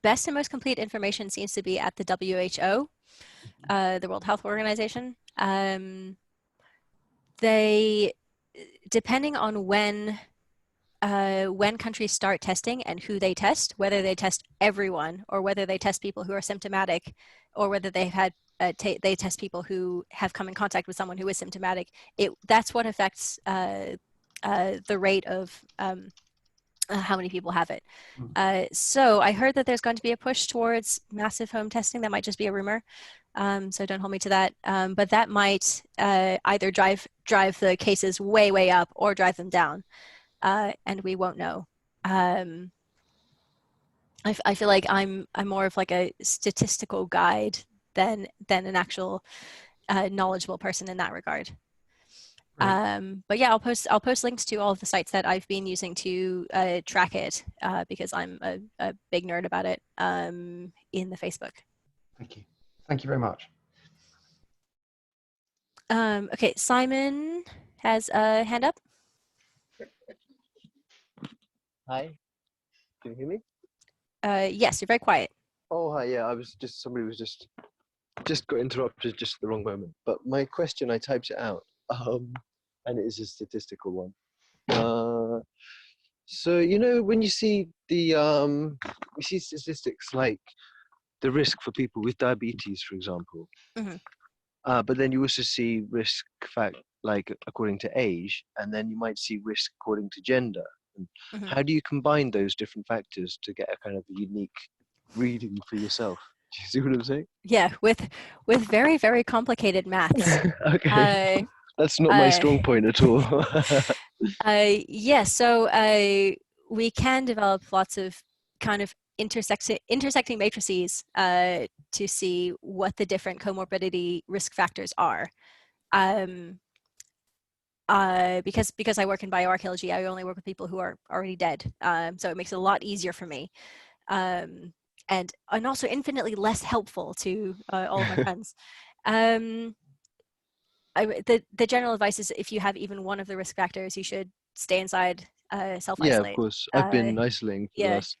best and most complete information seems to be at the WHO, the World Health Organization. They, depending on when countries start testing and who they test, whether they test everyone or whether they test people who are symptomatic, or whether they've had they test people who have come in contact with someone who is symptomatic. That's what affects the rate of how many people have it. So I heard that there's going to be a push towards massive home testing. That might just be a rumor, so don't hold me to that. But that might either drive the cases way up or drive them down, and we won't know. I feel like I'm more of like a statistical guide than an actual knowledgeable person in that regard. Right. But yeah, I'll post links to all of the sites that I've been using to track it because I'm a big nerd about it in the Facebook. Thank you very much. Okay, Simon has a hand up. Hi, can you hear me? Yes, you're very quiet. Oh, hi. Yeah, somebody was just got interrupted just at the wrong moment. But my question, I typed it out, and it is a statistical one. So when you see statistics like the risk for people with diabetes, for example, but then you also see risk like according to age, and then you might see risk according to gender. How do you combine those different factors to get a kind of unique reading for yourself? Do you see what I'm saying? Yeah, with very, very complicated maths. Okay. That's not my strong point at all. Yeah, so we can develop lots of kind of intersecting matrices to see what the different comorbidity risk factors are. Because I work in bioarchaeology, I only work with people who are already dead. So it makes it a lot easier for me. And also infinitely less helpful to all of my friends. The general advice is if you have even one of the risk factors, you should stay inside, self-isolate. Yeah, of course. I've been isolating for the last,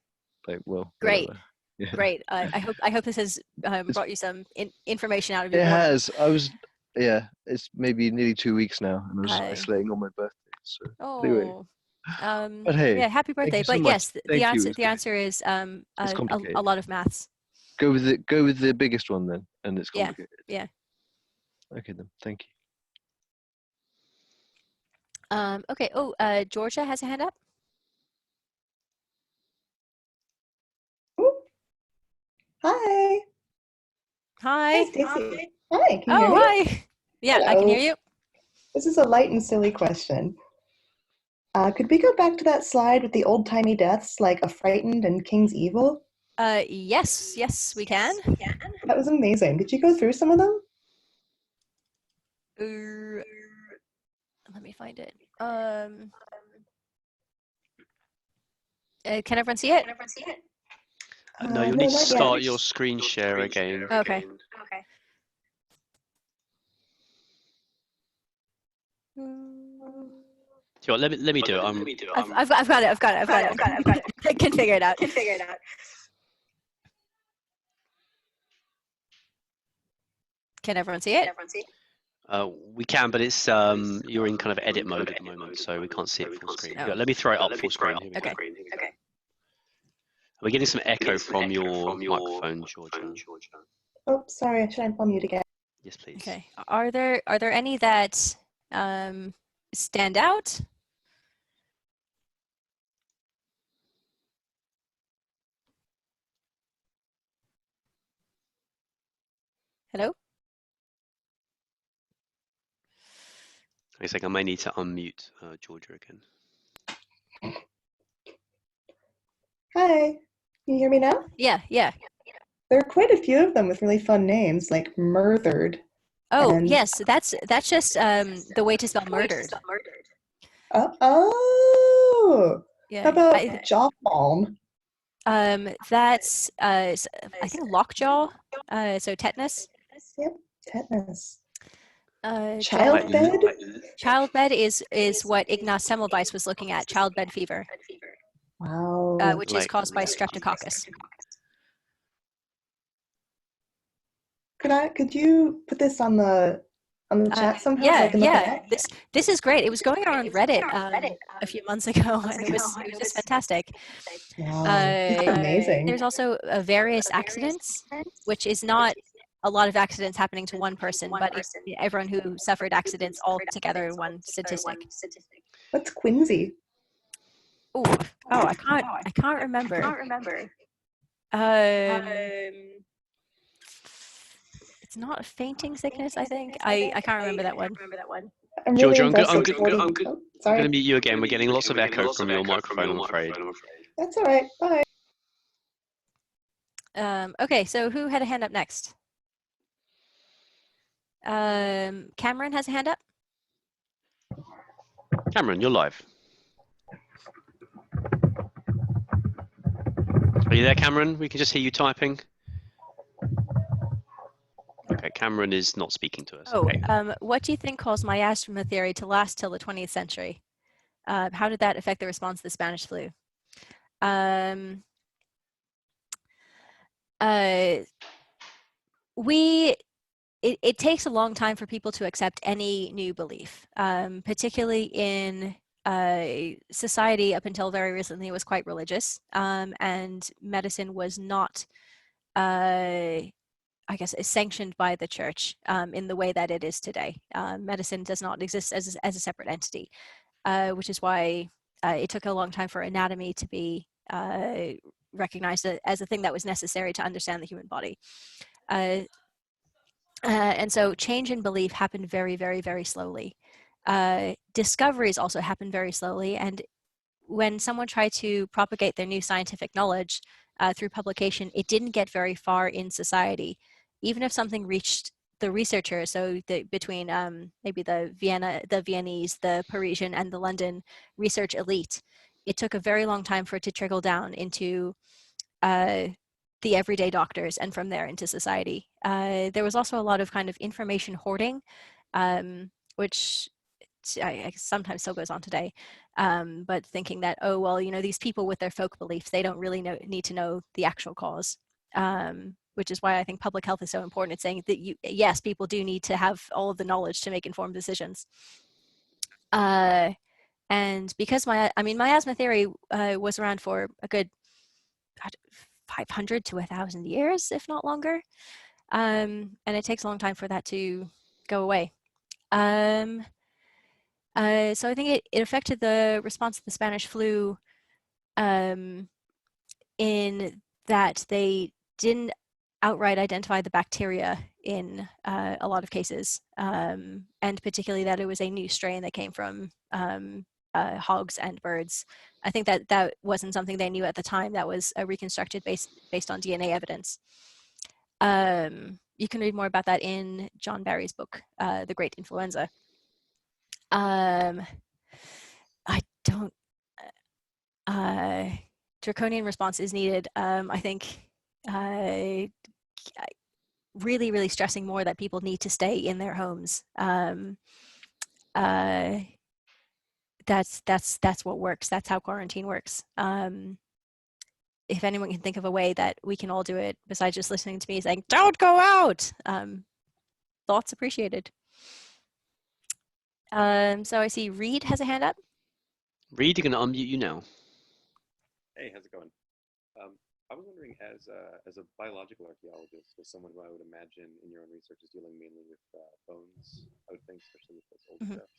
Great. Yeah. Great. I hope this has brought you some information out of your It boredom. has. It's maybe nearly 2 weeks now, and I was isolating on my birthday. So anyway. But hey, yeah, happy birthday. So but much. Yes, the answer is a lot of maths. Go with the biggest one then, and it's complicated. Yeah. Okay then. Thank you. Okay. Oh, Georgia has a hand up. Hi. Hi. Stacy. Hi. Can you hear me? Hi. Yeah, hello. I can hear you. This is a light and silly question. Could we go back to that slide with the old-timey deaths, like Affrighted and King's Evil? Yes, we can. That was amazing. Did you go through some of them? Let me find it. Can everyone see it? No, you'll need to start your screen share again. Okay. So let me do it. I've got it. I can figure it out. Can everyone see it? We can, but it's you're in kind of edit mode at the moment, so we can't see it full screen. Oh. Yeah, let me throw it up full screen. Here we go. Okay. We're getting some echo from your microphone, Georgia. Oh, sorry, I should unmute again. Yes, please. Okay. Are there any that stand out? Hello? I think I may need to unmute Georgia again. Hi, can you hear me now? Yeah. There are quite a few of them with really fun names, like Murthered. Oh, And- yes. That's just the way to spell murdered. Oh, Yeah. how about Jawfalm? That's I think lockjaw. So tetanus. Yep, tetanus. Childbed. Childbed? Childbed is what Ignaz Semmelweis was looking at. Childbed fever, Wow. which is caused by streptococcus. Could you put this on the chat somehow? So I can look it up? This is great. It was going around Reddit a few months ago, and it was just fantastic. Wow, it's amazing. There's also various accidents, which is not a lot of accidents happening to one person, but it's everyone who suffered accidents all together in one statistic. What's Quincy? Oh, I can't remember. It's not a fainting sickness, I think. I can't remember that one. I'm really Georgia, impressed I'm with 40 going sorry. to mute you again. We're getting lots of echo from your microphone, I'm afraid. That's all right. Bye. Okay, so who had a hand up next? Cameron has a hand up. Cameron, you're live. Are you there, Cameron? We can just hear you typing. Okay, Cameron is not speaking to us. Oh, Okay. what do you think caused miasma theory to last till the 20th century? How did that affect the response to the Spanish flu? It takes a long time for people to accept any new belief, particularly in society up until very recently was quite religious, and medicine was not, I guess, is sanctioned by the church in the way that it is today. Medicine does not exist as a separate entity, which is why it took a long time for anatomy to be recognized as a thing that was necessary to understand the human body. And so change in belief happened very, very, very slowly. Discoveries also happened very slowly. And when someone tried to propagate their new scientific knowledge through publication, it didn't get very far in society. Even if something reached the researcher, so between maybe the Viennese, the Parisian, and the London research elite, it took a very long time for it to trickle down into the everyday doctors, and from there into society. There was also a lot of kind of information hoarding, which I sometimes still goes on today, but thinking that, oh, well, these people with their folk beliefs, they don't really need to know the actual cause, which is why I think public health is so important. It's saying that, yes, people do need to have all of the knowledge to make informed decisions. And because miasma theory was around for a good 500 to 1,000 years, if not longer. And it takes a long time for that to go away. So I think it affected the response to the Spanish flu in that they didn't outright identify the bacteria in a lot of cases, and particularly that it was a new strain that came from hogs and birds. I think that wasn't something they knew at the time. That was reconstructed based on DNA evidence. You can read more about that in John Barry's book, The Great Influenza. Draconian response is needed. I think really, really stressing more that people need to stay in their homes. that's what works. That's how quarantine works. If anyone can think of a way that we can all do it besides just listening to me saying, don't go out, thoughts appreciated. So I see Reed has a hand up. Reed, you're going to unmute you now. Hey, how's it going? I was wondering, as a biological archaeologist, as someone who I would imagine in your own research is dealing mainly with bones, I would think, especially with this old stuff.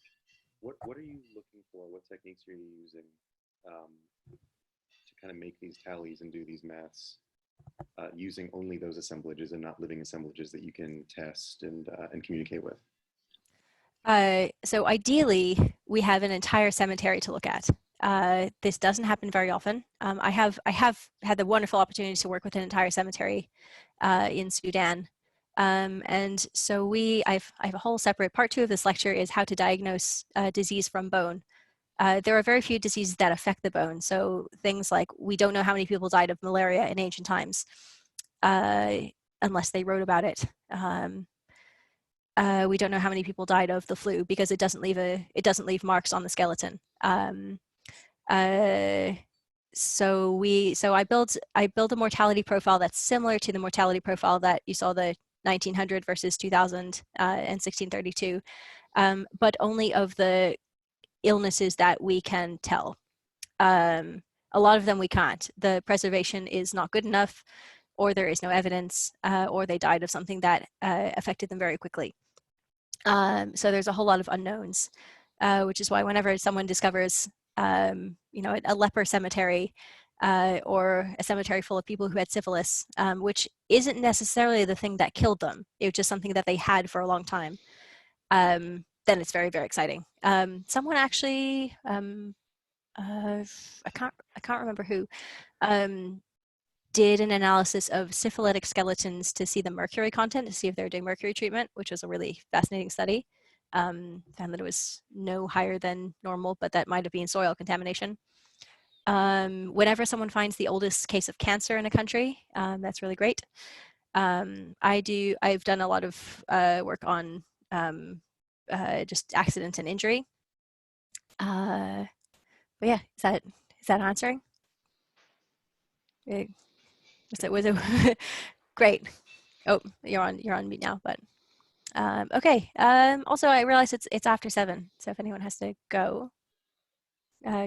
What are you looking for? What techniques are you using to kind of make these tallies and do these maths using only those assemblages and not living assemblages that you can test and communicate with? So ideally, we have an entire cemetery to look at. This doesn't happen very often. I have had the wonderful opportunity to work with an entire cemetery in Sudan. And so I have a whole separate part 2 of this lecture is how to diagnose disease from bone. There are very few diseases that affect the bone. So things like we don't know how many people died of malaria in ancient times, unless they wrote about it. We don't know how many people died of the flu because it doesn't leave marks on the skeleton. So I build a mortality profile that's similar to the mortality profile that you saw the 1900 versus 2000 and 1632, but only of the illnesses that we can tell. A lot of them we can't. The preservation is not good enough, or there is no evidence, or they died of something that affected them very quickly. So there's a whole lot of unknowns, which is why whenever someone discovers, a leper cemetery or a cemetery full of people who had syphilis, which isn't necessarily the thing that killed them, it was just something that they had for a long time, then it's very, very exciting. Someone actually, I can't remember who, did an analysis of syphilitic skeletons to see the mercury content, to see if they're doing mercury treatment, which was a really fascinating study. Found that it was no higher than normal, but that might have been soil contamination. Whenever someone finds the oldest case of cancer in a country, that's really great. I've done a lot of work on just accident and injury. But yeah, is that answering? Was it great? Oh, you're on mute now, but okay. Also, I realize it's after 7, so if anyone has to go,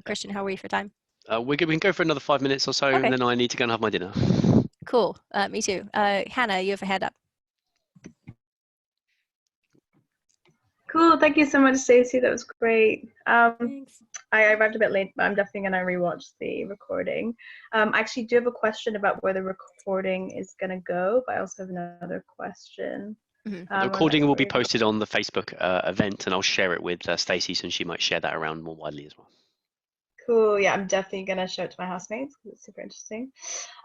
Christian, how are we for time? We can go for another 5 minutes or so, Okay. and then I need to go and have my dinner. Cool. Me too. Hannah, you have a hand up. Cool. Thank you so much, Stacey. That was great. Thanks. I arrived a bit late, but I'm definitely going to rewatch the recording. I actually do have a question about where the recording is going to go, but I also have another question. The recording will be posted on the Facebook event, and I'll share it with Stacey, since she might share that around more widely as well. Cool. Yeah, I'm definitely going to show it to my housemates because it's super interesting.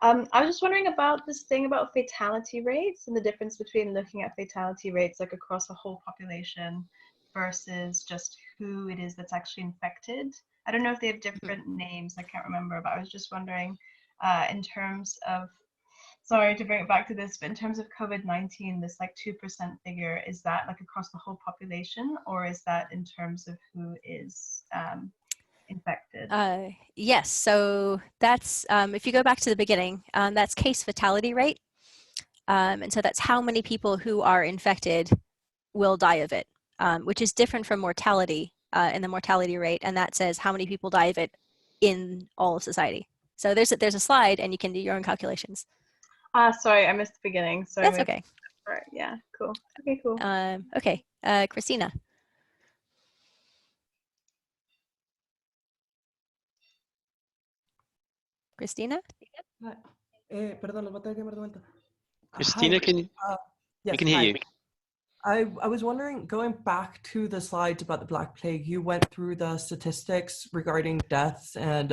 I was just wondering about this thing about fatality rates and the difference between looking at fatality rates like across a whole population versus just who it is that's actually infected. I don't know if they have different names. I can't remember, but I was just wondering in terms of, sorry to bring it back to this, but in terms of COVID-19, this like 2% figure, is that like across the whole population, or is that in terms of who is infected? Yes, so that's, if you go back to the beginning, that's case fatality rate. And so that's how many people who are infected will die of it, which is different from mortality in the mortality rate. And that says how many people die of it in all of society. So there's a slide and you can do your own calculations. Sorry, I missed the beginning. Sorry. That's okay. All right, yeah, cool. Okay, cool. Okay, Christina. Christina? Perdón, los voy a tener que llamar de vuelta. Christina, yes, we can hear you. I was wondering, going back to the slides about the Black Plague, you went through the statistics regarding deaths and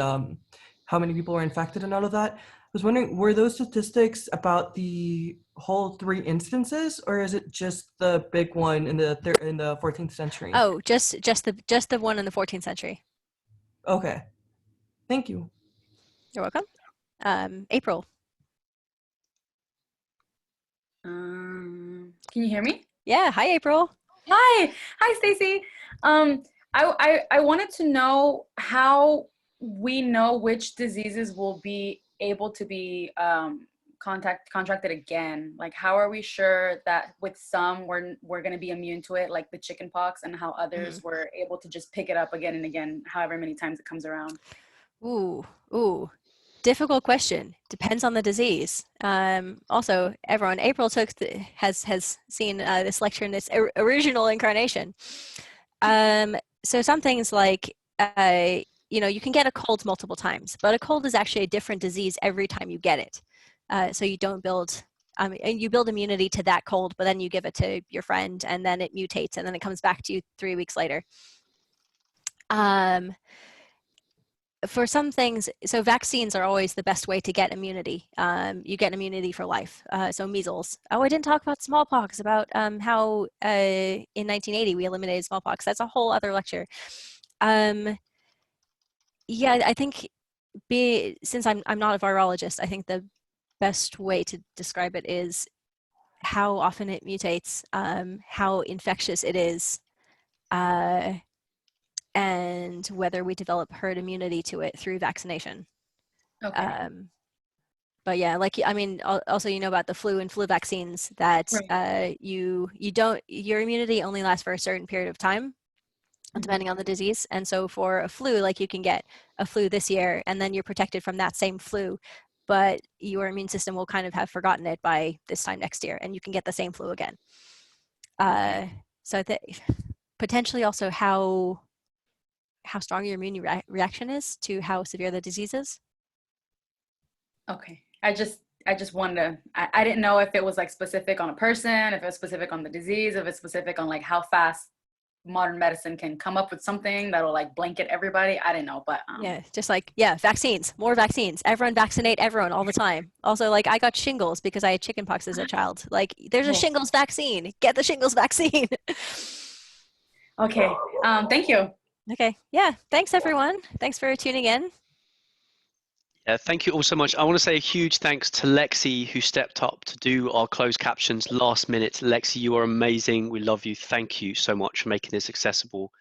how many people were infected and all of that. I was wondering, were those statistics about the whole 3 instances, or is it just the big one in the 14th century? Oh, just the one in the 14th century. Okay, thank you. You're welcome. April. Can you hear me? Yeah. Hi, April. Hi, Stacy. I wanted to know how we know which diseases will be able to be contracted again. Like, how are we sure that with some we're going to be immune to it, like the chicken pox, and how others were able to just pick it up again and again, however many times it comes around? Ooh. Difficult question. Depends on the disease. Also, everyone, April has seen this lecture in its original incarnation. So some things like, you can get a cold multiple times, but a cold is actually a different disease every time you get it. So you don't build, and you build immunity to that cold, but then you give it to your friend and then it mutates and then it comes back to you 3 weeks later. For some things, so vaccines are always the best way to get immunity. You get immunity for life. So measles. Oh, I didn't talk about smallpox, about how in 1980 we eliminated smallpox. That's a whole other lecture. Yeah, I think since I'm not a virologist, I think the best way to describe it is how often it mutates, how infectious it is, and whether we develop herd immunity to it through vaccination. Okay. But yeah, also about the flu and flu vaccines that your immunity only lasts for a certain period of time, depending on the disease. And so for a flu, like you can get a flu this year and then you're protected from that same flu, but your immune system will kind of have forgotten it by this time next year and you can get the same flu again. So potentially also how strong your immune reaction is to how severe the disease is. Okay. I just wanted to, I didn't know if it was like specific on a person, if it was specific on the disease, if it's specific on like how fast modern medicine can come up with something that'll like blanket everybody. I didn't know, but yeah, just like, vaccines, more vaccines. Everyone vaccinate everyone all the time. Also, like, I got shingles because I had chickenpox as a child. Like, there's a shingles vaccine. Get the shingles vaccine. Okay. Thank you. Okay. Yeah. Thanks, everyone. Thanks for tuning in. Thank you all so much. I want to say a huge thanks to Lexi, who stepped up to do our closed captions last minute. Lexi, you are amazing. We love you. Thank you so much for making this accessible.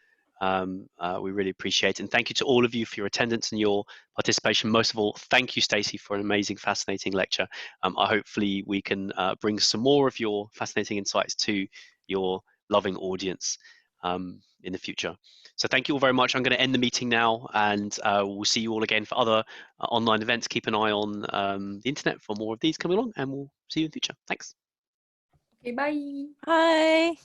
We really appreciate it. And thank you to all of you for your attendance and your participation. Most of all, thank you, Stacy, for an amazing, fascinating lecture. Hopefully we can bring some more of your fascinating insights to your loving audience in the future. So thank you all very much. I'm going to end the meeting now, and we'll see you all again for other online events. Keep an eye on the internet for more of these coming along, and we'll see you in the future. Thanks. Okay, bye. Bye.